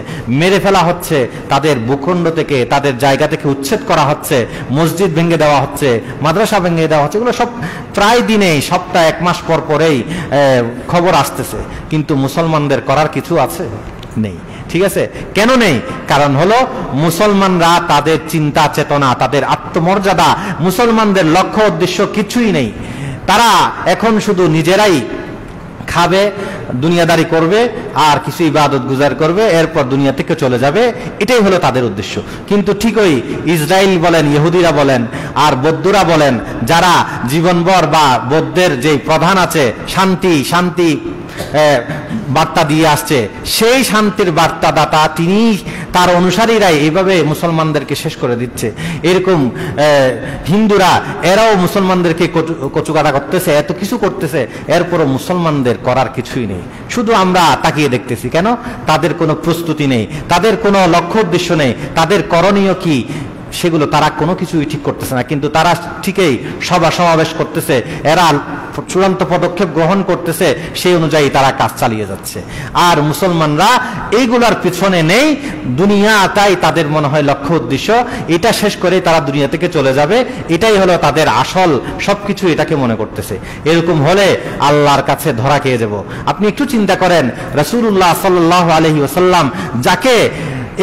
মেরে ফেলা হচ্ছে, তাদের ভূখণ্ড থেকে, তাদের জায়গা থেকে উচ্ছেদ করা হচ্ছে, মসজিদ ভেঙে দেওয়া হচ্ছে, মাদ্রাসা ভেঙে দেওয়া হচ্ছে, এগুলো সব প্রায় দিনেই, সপ্তাহ 1 মাস পর পরেই খবর আসতেছে। কিন্তু মুসলমানদের করার কিছু আছে? নেই, ঠিক আছে? কেন নেই? কারণ হলো মুসলমানরা, তাদের চিন্তা চেতনা, তাদের আত্মমর্যাদা, মুসলমানদের লক্ষ্য উদ্দেশ্য কিছুই নেই। তারা এখন শুধু নিজেরাই খাবে, দুনিয়াদারি করবে, আর কিছু ইবাদত গুজার করবে, এরপর দুনিয়া থেকে চলে যাবে, এটাই হলো তাদের উদ্দেশ্য। কিন্তু ঠিকই ইসরায়েল বলেন, ইহুদিরা বলেন, আর বৌদ্ধরা বলেন, যারা জীবনভর বা বৌদ্ধের যে প্রধান আছে, শান্তি শান্তি বার্তা দিয়ে আসছে, সেই শান্তির বার্তাদাতা তিনি, তার অনুসারীরাই এইভাবে মুসলমানদেরকে শেষ করে দিচ্ছে। এরকম হিন্দুরা, এরাও মুসলমানদেরকে কচুকাটা করতেছে, এত কিছু করতেছে, এরপরও মুসলমানদের করার কিছুই নেই। শুধু আমরা তাকিয়ে দেখতেছি। কেন? তাদের কোনো প্রস্তুতি নেই, তাদের কোনো লক্ষ্য উদ্দেশ্য নেই, তাদের করণীয় কি সেগুলো তারা কোনো কিছুই ঠিক করতেছে না, কিন্তু তারা ঠিকই সভা সমাবেশ করতেছে, এরা চূড়ান্ত পদক্ষেপ গ্রহণ করতেছে, সেই অনুযায়ী তারা কাজ চালিয়ে যাচ্ছে। আর মুসলমানরা এইগুলার পিছনে নেই, দুনিয়াটাই তাদের মনে হয় লক্ষ্য উদ্দেশ্য, এটা শেষ করে তারা দুনিয়া থেকে চলে যাবে, এটাই হলো তাদের আসল সবকিছু, এটাকে মনে করতেছে। এরকম হলে আল্লাহর কাছে ধরা খেয়ে যাব। আপনি একটু চিন্তা করেন, রাসূলুল্লাহ সাল্লাল্লাহু আলাইহি ওয়াসাল্লাম যাকে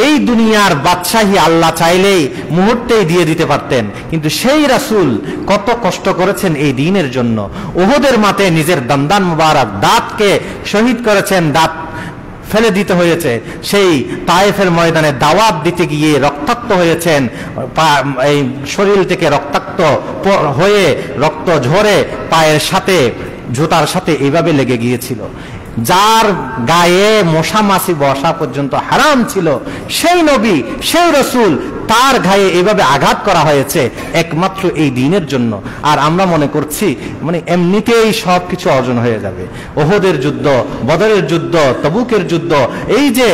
এই দুনিয়ার বাদশাহী আল্লাহ চাইলেই মুহূর্তেই দিয়ে দিতে পারতেন, কিন্তু সেই রাসূল কত কষ্ট করেছেন এই দ্বীনের জন্য। উহুদের মাঠে নিজের দান্দান মুবারক দাঁতকে শহীদ করেছেন, দাঁত ফেলে দিতে হয়েছে। সেই তায়েফের ময়দানে দাওয়াত দিতে গিয়ে রক্তাক্ত হয়েছেন, এই শরীর থেকে রক্তাক্ত হয়ে রক্ত ঝরে পায়ের সাথে জুতার সাথে এইভাবে লেগে গিয়েছিল। যার গায়ে মশা মাছি বসা পর্যন্ত হারাম ছিল, সেই নবী, সেই রসুল, তার গায়ে এভাবে আঘাত করা হয়েছে একমাত্র এই দ্বীনের জন্য। আর আমরা মনে করছি মানে এমনিতেই সব কিছু অর্জন হয়ে যাবে। ওহদের যুদ্ধ, বদরের যুদ্ধ, তবুকের যুদ্ধ, এই যে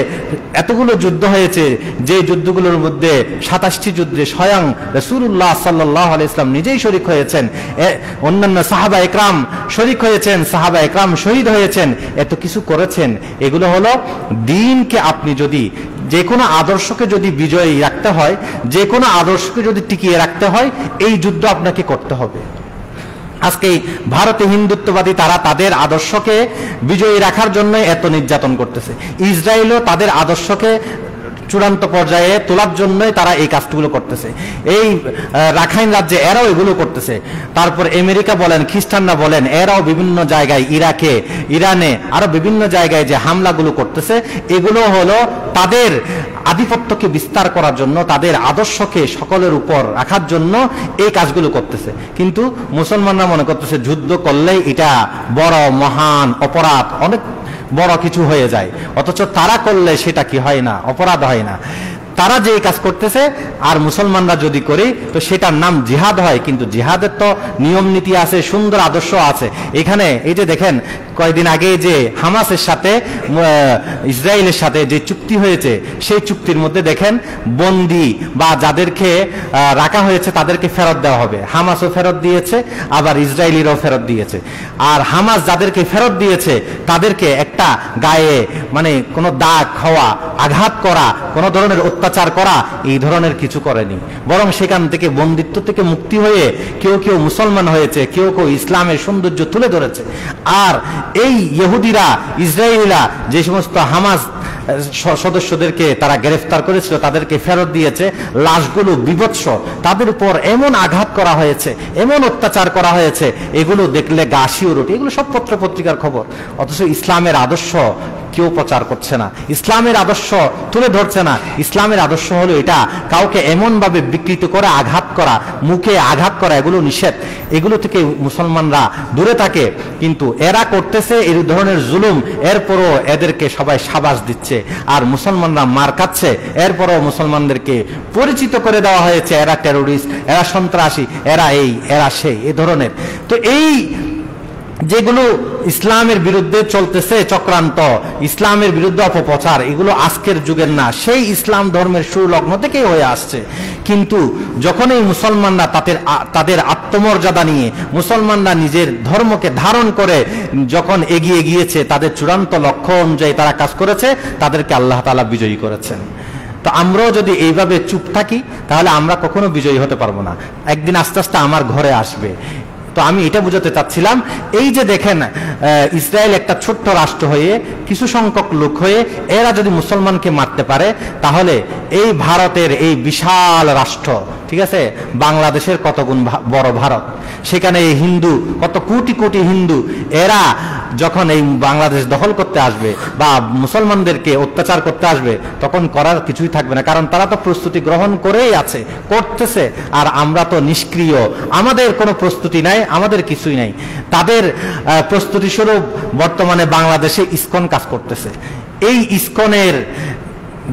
এতগুলো যুদ্ধ হয়েছে, যে যুদ্ধগুলোর মধ্যে 27টি যুদ্ধে স্বয়ং রাসূলুল্লাহ সাল্লাল্লাহু আলাইহি ওয়াসাল্লাম নিজেই শরীক হয়েছেন, অন্যান্য সাহাবা একরাম শরীক হয়েছেন, সাহাবা একরাম শহীদ হয়েছেন, এত কিছু করেছেন। এগুলো হলো দ্বীনকে আপনি যদি, যে কোনো আদর্শকে যদি বিজয়ী রাখতে হয়, যে কোনো আদর্শকে যদি টিকিয়ে রাখতে হয়, এই যুদ্ধ আপনাকে করতে হবে। আজকে ভারতে হিন্দুত্ববাদী তারা তাদের আদর্শকে বিজয়ী রাখার জন্য এত নির্যাতন করতেছে। ইসরায়েলও তাদের আদর্শকে চূড়ান্ত পর্যায়ে তোলার জন্যই তারা এই কাজগুলো করতেছে। এই রাখাইন রাজ্যে এরাও এগুলো করতেছে। তারপর আমেরিকা বলেন, খ্রিস্টানরা বলেন, এরাও বিভিন্ন জায়গায়, ইরাকে, ইরানে, আরো বিভিন্ন জায়গায় যে হামলাগুলো করতেছে, এগুলো হলো তাদের আধিপত্যকে বিস্তার করার জন্য, তাদের আদর্শকে সকলের উপর রাখার জন্য এই কাজগুলো করতেছে। কিন্তু মুসলমানরা মনে করতেছে যুদ্ধ করলেই এটা বড় মহান অপরাধ, অনেক বড় কিছু হয়ে যায়, অথচ তারা করলে সেটা কি হয় না, অপরাধ হয় না। তারা যে কাজ করতেছে আর মুসলমানরা যদি করি তো সেটার নাম জিহাদ হয়, কিন্তু জিহাদের তো নিয়ম নীতি আছে, সুন্দর আদর্শ আছে। এখানে এই যে দেখেন কয়েকদিন আগে যে হামাসের সাথে ইসরায়েলের সাথে যে চুক্তি হয়েছে, সেই চুক্তির মধ্যে দেখেন বন্দী বা যাদেরকে রাখা হয়েছে তাদেরকে ফেরত দেওয়া হবে। হামাসও ফেরত দিয়েছে, আবার ইসরায়েলিরাও ফেরত দিয়েছে। আর হামাস যাদেরকে ফেরত দিয়েছে তাদেরকে একটা গায়ে মানে কোনো দাগ হওয়া, আঘাত করা, কোনো ধরনের অত্যাচার করা, এই ধরনের কিছু করেনি, বরং সেখান থেকে বন্দিত্ব থেকে মুক্তি হয়ে কেউ কেউ মুসলমান হয়েছে, কেউ কেউ ইসলামের সৌন্দর্য তুলে ধরেছে। আর এই ইহুদিরা, ইসরায়েলিরা যে সমস্ত হামাস সদস্যদেরকে তারা গ্রেফতার করেছিল তাদেরকে ফেরত দিয়েছে, লাশগুলো বিভৎস, তাদের উপর এমন আঘাত করা হয়েছে, এমন অত্যাচার করা হয়েছে, এগুলো দেখলে গা শিউরে ওঠে। এগুলো সব পত্র পত্রিকার খবর, অথচ ইসলামের আদর্শ কেউ প্রচার করছে না, ইসলামের আদর্শ তুলে ধরছে না। ইসলামের আদর্শ হলো এটা, কাউকে এমন ভাবে বিকৃত করে আঘাত করা, মুখে আঘাত করা, এগুলো নিষেধ, এগুলো থেকে মুসলমানরা দূরে থাকে। কিন্তু এরা করতেছে এই ধরনের জুলুম, এরপরও এদেরকে সবাই সাবাস দিচ্ছে, আর মুসলমানরা মার খাচ্ছে। এরপরও মুসলমানদেরকে পরিচিত করে দেওয়া হয়েছে এরা টেরোরিস্ট, এরা সন্ত্রাসী, এরা এই, এরা সেই, এ ধরনের। তো এই যেগুলো ইসলামের বিরুদ্ধে চলতেছে চক্রান্ত, ইসলামের বিরুদ্ধে অপপ্রচার, এগুলো আজকের যুগের না, সেই ইসলাম ধর্মের সুলগ্ন থেকেই হয়ে আসছে। কিন্তু যখন এই মুসলমানরা তাদের আত্মমর্যাদা নিয়ে, মুসলমানরা নিজের ধর্মকে ধারণ করে যখন এগিয়ে গিয়েছে, তাদের চূড়ান্ত লক্ষ্য অনুযায়ী তারা কাজ করেছে, তাদেরকে আল্লাহ তাআলা বিজয়ী করেছেন। তো আমরাও যদি এইভাবে চুপ থাকি তাহলে আমরা কখনো বিজয়ী হতে পারবো না। একদিন আস্তে আস্তে আমার ঘরে আসবে। তো আমি এটা বুঝাতে চাচ্ছিলাম, এই যে দেখেন ইসরায়েল একটা ছোট্ট রাষ্ট্র হয়ে, কিছু সংখ্যক লোক হয়ে এরা যদি মুসলমানকে মারতে পারে, তাহলে এই ভারতের এই বিশাল রাষ্ট্র, ঠিক আছে, বাংলাদেশের কত গুণ বড় ভারত, সেখানে এই হিন্দু, কত কোটি কোটি হিন্দু, এরা যখন এই বাংলাদেশ দখল করতে আসবে বা মুসলমানদেরকে অত্যাচার করতে আসবে, তখন করার কিছুই থাকবে না, কারণ তারা তো প্রস্তুতি গ্রহণ করেই আছে, করতেছে। আর আমরা তো নিষ্ক্রিয়, আমাদের কোনো প্রস্তুতি নাই, আমাদের কিছুই নাই। তাদের প্রস্তুতি স্বরূপ বর্তমানে বাংলাদেশে ইসকন কাজ করতেছে। এই ইসকনের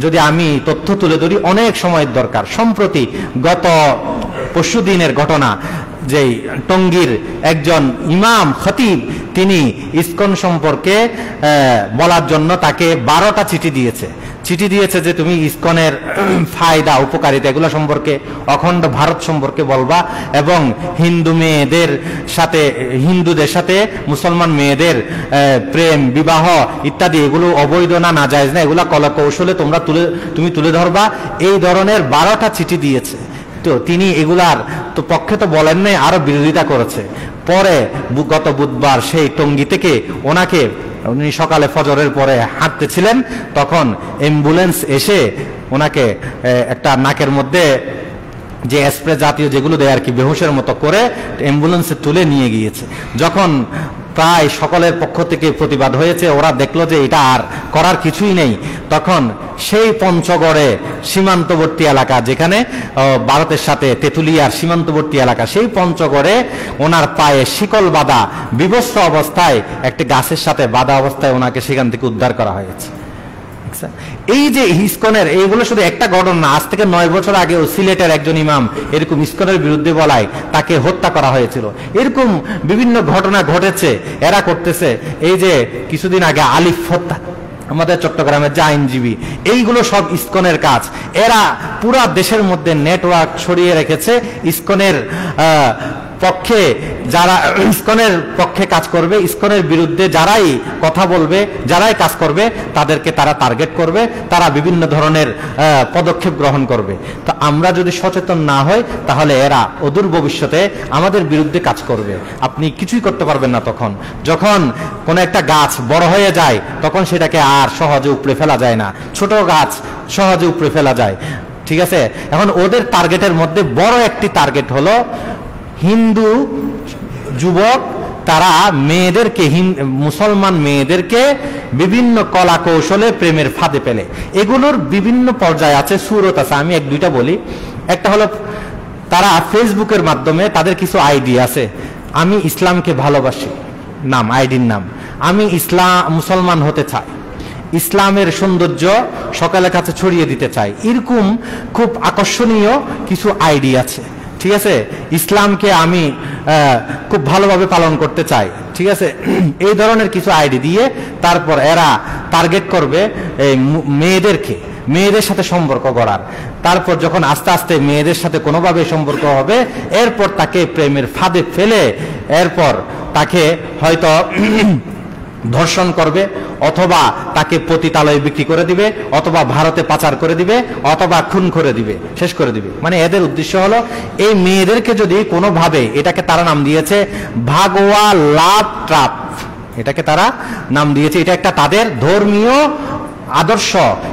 যদি আমি তথ্য তুলে ধরি, অনেক সময়ের দরকার। সম্প্রতি গত পরশুদিনের ঘটনা, যে টঙ্গীর একজন ইমাম খতিব, তিনি ইসকন সম্পর্কে বলার জন্য তাকে 12টা চিঠি দিয়েছে। চিঠি দিয়েছে যে তুমি ইসকনের ফায়দা উপকারিতা এগুলো সম্পর্কে, অখণ্ড ভারত সম্পর্কে বলবা, এবং হিন্দুদের সাথে মুসলমান মেয়েদের প্রেম বিবাহ ইত্যাদি এগুলো অবৈধ না, নাজায়েজ না, এগুলা কলা কৌশলে তুমি তুলে ধরবা। এই ধরনের 12টা চিঠি দিয়েছে। তো তিনি এগুলার তো পক্ষে তো বলেন নাই, আরো বিরোধিতা করেছে। পরে গত বুধবার সেই টঙ্গী থেকে উনি সকালে ফজরের পরে হাঁটতেছিলেন, তখন অ্যাম্বুলেন্স এসে ওনাকে একটা নাকের মধ্যে যে স্প্রে জাতীয় যেগুলো দেয় আর কি, বেহুশের মতো করে অ্যাম্বুলেন্সে তুলে নিয়ে গিয়েছে। যখন প্রায় সকলের পক্ষ থেকে প্রতিবাদ হয়েছে, ওরা দেখলো যে এটা আর করার কিছুই নেই, তখন সেই পঞ্চগড়ে সীমান্তবর্তী এলাকা, যেখানে ভারতের সাথে তেঁতুলিয়ার সীমান্তবর্তী এলাকা, সেই পঞ্চগড়ে ওনার পায়ে শিকল বাঁধা বিবস্ত্র অবস্থায় একটি গাছের সাথে বাঁধা অবস্থায় ওনাকে সেখান থেকে উদ্ধার করা হয়েছে। এই যে ইসকনের এইগুলো শুধু একটা ঘটনা না, আজ থেকে 9 বছর আগেও সিলেটের একজন ইমাম এরকম ইসকনের বিরুদ্ধে বলায় তাকে হত্যা করা হয়েছিল। এরকম বিভিন্ন ঘটনা ঘটেছে, এরা করতেছে। এই যে কিছুদিন আগে আলিফ হত্যা, আমাদের চট্টগ্রামের যে আইনজীবী, এইগুলো সব ইসকনের কাজ। এরা পুরা দেশের মধ্যে নেটওয়ার্ক ছড়িয়ে রেখেছে। ইসকনের পক্ষে যারা ইসকনের পক্ষে কাজ করবে, ইসকনের বিরুদ্ধে যারাই কথা বলবে, যারাই কাজ করবে, তাদেরকে তারা টার্গেট করবে, তারা বিভিন্ন ধরনের পদক্ষেপ গ্রহণ করবে। তো আমরা যদি সচেতন না হই, তাহলে এরা অদূর ভবিষ্যতে আমাদের বিরুদ্ধে কাজ করবে। আপনি কিছুই করতে পারবেন না তখন। যখন কোনো একটা গাছ বড় হয়ে যায়, তখন সেটাকে আর সহজে উপড়ে ফেলা যায় না। ছোট গাছ সহজে উপড়ে ফেলা যায়, ঠিক আছে? এখন ওদের টার্গেটের মধ্যে বড় একটি টার্গেট হলো হিন্দু যুবক, তারা মুসলমান মেয়েদেরকে বিভিন্ন কলা কৌশলে প্রেমের ফাঁদে ফেলে। এগুলোর বিভিন্ন পর্যায়ে আছে, সুরত আছে। আমি 1-2টা বলি। একটা হলো তারা ফেসবুকের মাধ্যমে তাদের কিছু আইডি আছে, আমি ইসলামকে ভালোবাসি নাম, আইডির নাম, আমি মুসলমান হতে চাই, ইসলামের সৌন্দর্য সকালের কাছে ছড়িয়ে দিতে চাই, এরকম খুব আকর্ষণীয় কিছু আইডি আছে, ঠিক আছে? ইসলামকে আমি খুব ভালোভাবে পালন করতে চাই, ঠিক আছে? এই ধরনের কিছু আইডি দিয়ে তারপর এরা টার্গেট করবে এই মেয়েদের সাথে সম্পর্ক গড়ার। তারপর যখন আস্তে আস্তে মেয়েদের সাথে কোনোভাবে সম্পর্ক হবে, এরপর তাকে প্রেমের ফাঁদে ফেলে এরপর তাকে হয়তো ধর্ষণ করবে, অথবা তাকে পতিতালয়ে বিক্রি করে দিবে, অথবা ভারতে পাচার করে দিবে, অথবা খুন করে দিবে, শেষ করে দিবে। মানে এদের উদ্দেশ্য হলো এই মেয়েদেরকে যদি কোনোভাবে, এটাকে তারা নাম দিয়েছে ভাগোয়া লাভ ট্রাপ, এটাকে তারা নাম দিয়েছে, এটা একটা তাদের ধর্মীয় আদর্শ,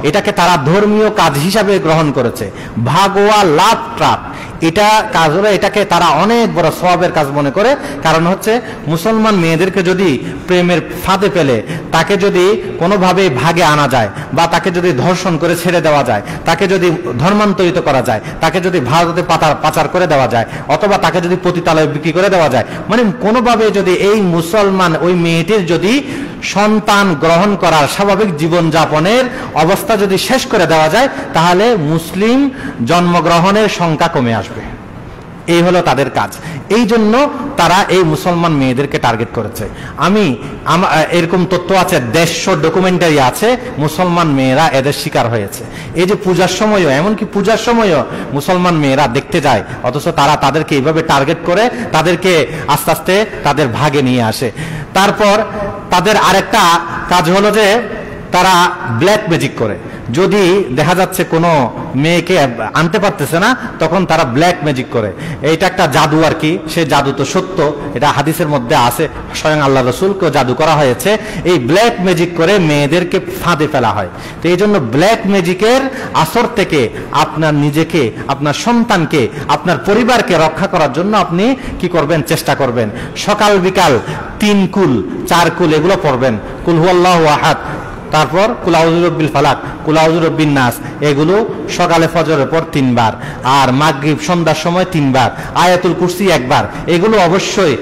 এটাকে তারা ধর্মীয় কাজ হিসাবে গ্রহণ করেছে। ভাগোয়া লাভ ট্রাপ এটা কাজ হলো, এটাকে তারা অনেক বড় সওয়াবের কাজ মনে করে। কারণ হচ্ছে মুসলমান মেয়েদেরকে যদি প্রেমের ফাঁদে ফেলে, তাকে যদি কোনোভাবে ভাগে আনা যায়, বা তাকে যদি ধর্ষণ করে ছেড়ে দেওয়া যায়, তাকে যদি ধর্মান্তরিত করা যায়, তাকে যদি ভারতে পাচার করে দেওয়া যায়, অথবা তাকে যদি পতিতালয়ে বিক্রি করে দেওয়া যায়, মানে কোনোভাবে যদি এই মুসলমান ওই মেয়েটির যদি সন্তান গ্রহণ করার স্বাভাবিক জীবনযাপনের অবস্থা যদি শেষ করে দেওয়া যায়, তাহলে মুসলিম জন্মগ্রহণের সংখ্যা কমে আসবে। এই হলো তাদের কাজ। এই জন্য তারা এই মুসলমান মেয়েদেরকে টার্গেট করেছে। এরকম তথ্য আছে, 150 ডকুমেন্টারি আছে, মুসলমান মেয়েরা এদের শিকার হয়েছে। এই যে পূজার সময়ও, এমনকি পূজার সময়ও মুসলমান মেয়েরা দেখতে যায়, অথচ তারা তাদেরকে এইভাবে টার্গেট করে তাদেরকে আস্তে আস্তে তাদের ভাগে নিয়ে আসে। তারপর তাদের আরেকটা কাজ হলো যে তারা ব্ল্যাক ম্যাজিক করে। যদি দেখা যাচ্ছে কোনো মেয়েকে আনতে পারতেছে না, তখন তারা ব্ল্যাক ম্যাজিক করে। এইটা একটা জাদু আর কি, সে জাদু তো সত্য, এটা হাদিসের মধ্যে আছে, স্বয়ং আল্লাহ রাসূলকেও জাদু করা হয়েছে। এই ব্ল্যাক ম্যাজিক করে মেয়েদেরকে ফাঁদে ফেলা হয়। তো এই জন্য ব্ল্যাক ম্যাজিকের আসর থেকে আপনার নিজেকে, আপনার সন্তানকে, আপনার পরিবারকে রক্ষা করার জন্য আপনি কি করবেন? চেষ্টা করবেন। সকাল বিকাল 3 কুল 4 কুল এগুলো পড়বেন। কুল হুয়াল্লাহু আহাদ, তারপর কুল আউযু বিরব্বিল ফালাক, কুল আউযু বিরব্বিন নাস, এগুলো সকালে ফজরের পর 3 বার, আর মাগরিব সন্ধ্যার সময় 3 বার, আয়াতুল কুরসি 1 বার। এগুলো অবশ্যই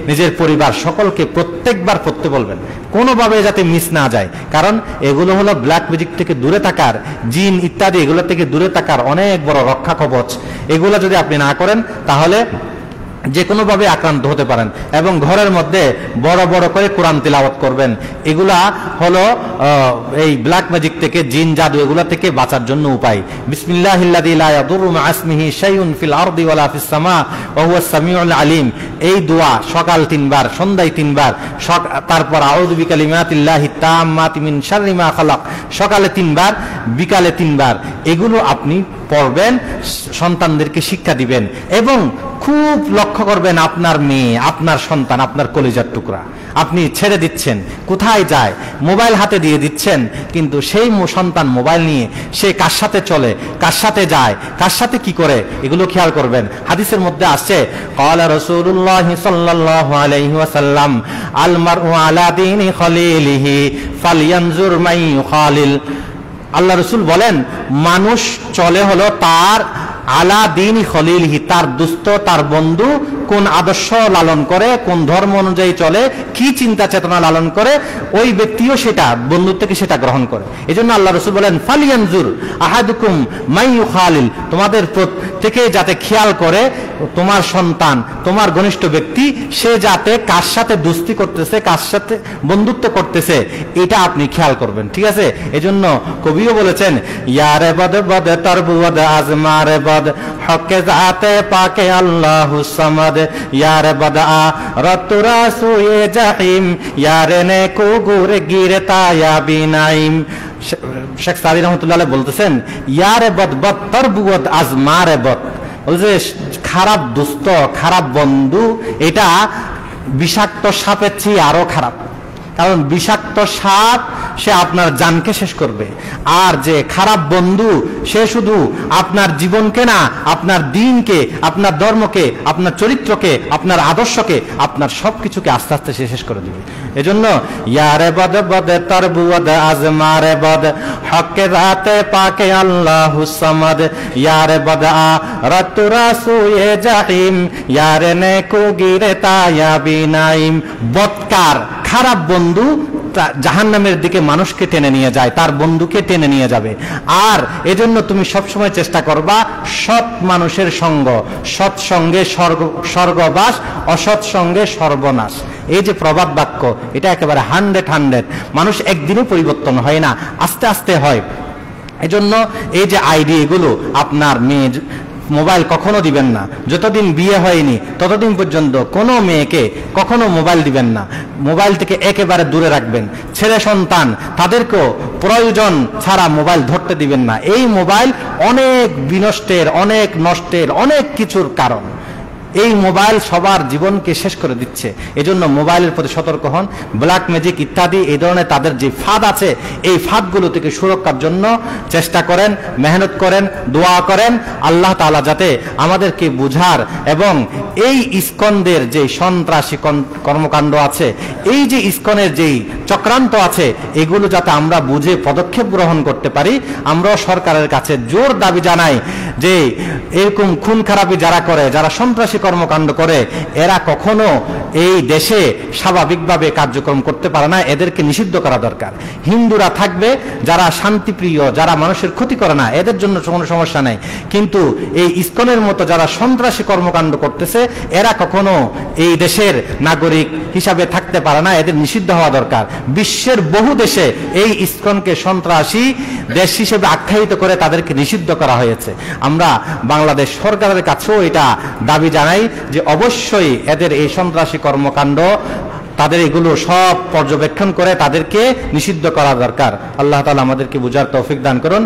নিজের পরিবার সকলকে প্রত্যেকবার পড়তে বলবেন, কোনোভাবে যাতে মিস না যায়। কারণ এগুলো হলো ব্ল্যাক ম্যাজিক থেকে দূরে থাকার, জিন ইত্যাদি এগুলো থেকে দূরে থাকার অনেক বড় রক্ষা কবচ। এগুলো যদি আপনি না করেন, তাহলে যে কোনোভাবে আক্রান্ত হতে পারেন। এবং ঘরের মধ্যে বড় বড় করে কোরআন তিলাওয়াত করবেন। এগুলা হলো এই ব্ল্যাক ম্যাজিক থেকে, জিন জাদু এগুলো থেকে বাঁচার জন্য উপায়। বিসমিল্লাহিল্লাযী লা ইয়াদুররু মা ইসমিহি শাইউন ফিল আরদি ওয়ালা ফিস সামা ওয়া হুয়াস সামিউল আলিম, এই দোয়া সকাল 3 বার, সন্ধ্যায় 3 বার, তারপর আউযু বিকালিমাতিল্লাহি তাম্মাতি মিন শাররি মা খালাক, সকালে 3 বার, বিকালে 3 বার, এগুলো আপনি পড়বেন, সন্তানদেরকে শিক্ষা দিবেন। এবং খুব লক্ষ্য করবেন আপনার মেয়ে, আপনার সন্তান, আপনার কলিজার টুকরা আপনি ছেড়ে দিচ্ছেন, কোথায় যায়, মোবাইল হাতে দিয়ে দিচ্ছেন, কিন্তু সেই সন্তান মোবাইল নিয়ে সে কার সাথে চলে, কার সাথে যায়, কার সাথে কি করে, এগুলো খেয়াল করবেন। হাদিসের মধ্যে আছে, ক্বালা রাসূলুল্লাহ সাল্লাল্লাহু আলাইহি ওয়াসাল্লাম আল মারউ আলা দীনি খলিলিহি ফালয়ানজুর মান ইউখালিল। আল্লাহ রাসূল বলেন, মানুষ চলে হলো তার আলা দীনি খলিলিহি, তার দুস্থ, তার বন্ধু কোন আদর্শ লালন করে, কোন ধর্ম অনুযায়ী চলে, কি চিন্তা চেতনা লালন করে, ওই ব্যক্তিও সেটা বন্ধুর থেকে সেটা গ্রহণ করে। এই জন্য আল্লাহ রাসূল বলেন, ফালিয়ানজুর আহাদুকুম মান ইউখালিল, তোমাদের প্রত্যেকে যাতে খেয়াল করে তোমার সন্তান, তোমার ঘনিষ্ঠ ব্যক্তি, সে যাতে কার সাথে দোস্তি করতেছে, কার সাথে বন্ধুত্ব করতেছে, এটা আপনি খেয়াল করবেন। ঠিক আছে? এজন্য কবিও বলেছেন, ইয়ারে বদ বদ তরবুদ আজমারে বদ হকে জাতে পাকে আল্লাহু সামাদ, ইয়ারে বদআ রতুরা সুয়ে জাহিম, ইয়ারে নে কুগুর গিরে তায়া বিনাইম। শেখ সাদি রহমতুল্লাহ আলাইহি বলতেছেন, ইয়ারে বদ বদ তরবুদ আজমারে বদ, বলছে খারাপ দোস্ত, খারাপ বন্ধু এটা বিষাক্ত সাপের চেয়ে আরো খারাপ। কারণ বিষাক্ত সাপ সে আপনার জানকে শেষ করবে, আর যে খারাপ বন্ধু সে শুধু আপনার জীবনকে না, আপনার দ্বীনকে, আপনার ধর্মকে, আপনার চরিত্রকে, আপনার আদর্শকে, আপনার সবকিছুকে আস্তে আস্তে সে শেষ করে দিবে। এজন্য ইয়ারে বদ বদ তরবুদ আজমারে বদ হকে রাতে পাকে আল্লাহু সামাদ, ইয়ারে বদআ রতুরা সুয়ে জাহিম, ইয়ারে নেকু গিরে তায়া বিনাইম। বদকার খারাপ বন্ধু জাহান্নামের দিকে মানুষকে টেনে নিয়ে যায়, তার বন্ধুকে টেনে নিয়ে যাবে। আর এজন্য তুমি সবসময় চেষ্টা করবা সৎ মানুষের সঙ্গ, সৎ সঙ্গে স্বর্গবাস, অসৎ সঙ্গে সর্বনাশ। এই যে প্রবাদ বাক্য, এটা একেবারে 100 মানুষ একদিনও পরিবর্তন হয় না, আস্তে আস্তে হয়। এজন্য এই যে আইডি, এগুলো আপনার মেয়ে মোবাইল কখনো দিবেন না, যতদিন বিয়ে হয়নি ততদিন পর্যন্ত কোনো মেয়েকে কখনো মোবাইল দিবেন না, মোবাইল থেকে একেবারে দূরে রাখবেন। ছেলে সন্তান তাদেরকেও প্রয়োজন ছাড়া মোবাইল ধরতে দিবেন না। এই মোবাইল অনেক বিনষ্টের, অনেক নষ্টের, অনেক কিছুর কারণ। এই মোবাইল সবার জীবনকে শেষ করে দিচ্ছে। এজন্য মোবাইলের প্রতি সতর্ক হন। ব্ল্যাক ম্যাজিক ইত্যাদি এই ধরনের তাদের যে ফাঁদ আছে, এই ফাঁদগুলো থেকে সুরক্ষার জন্য চেষ্টা করেন, মেহনত করেন, দোয়া করেন আল্লাহ তাআলা যাতে আমাদেরকে বুঝার এবং এই ইসকনদের যে সন্ত্রাসী কর্মকাণ্ড আছে, এই যে ইসকনের যেই চক্রান্ত আছে, এগুলো যাতে আমরা বুঝে পদক্ষেপ গ্রহণ করতে পারি। আমরাও সরকারের কাছে জোর দাবি জানাই যে এরকম খুন খারাপি যারা করে, যারা সন্ত্রাসী কর্মকাণ্ড করে, এরা কখনো এই দেশে স্বাভাবিকভাবে কার্যক্রম করতে পারে না, এদেরকে নিষিদ্ধ করা দরকার। হিন্দুরা থাকবে, যারা শান্তিপ্রিয়, যারা মানুষের ক্ষতি করে না, এদের জন্য কোনো সমস্যা নেই। কিন্তু এই ইসকনের মতো যারা সন্ত্রাসী কর্মকাণ্ড করতেছে, এরা কখনো এই দেশের নাগরিক হিসাবে থাকতে পারে না, এদের নিষিদ্ধ হওয়া দরকার। বিশ্বের বহু দেশে এই ইসকনকে সন্ত্রাসী দেশ হিসেবে আখ্যায়িত করে তাদেরকে নিষিদ্ধ করা হয়েছে। আমরা বাংলাদেশ সরকারের কাছেও এটা দাবি জানাই যে অবশ্যই এদের এই সন্ত্রাসী কর্মকাণ্ড, তাদের এগুলো সব পর্যবেক্ষণ করে তাদেরকে নিষিদ্ধ করা দরকার। আল্লাহ তাআলা আমাদেরকে বুঝার তৌফিক দান করুন।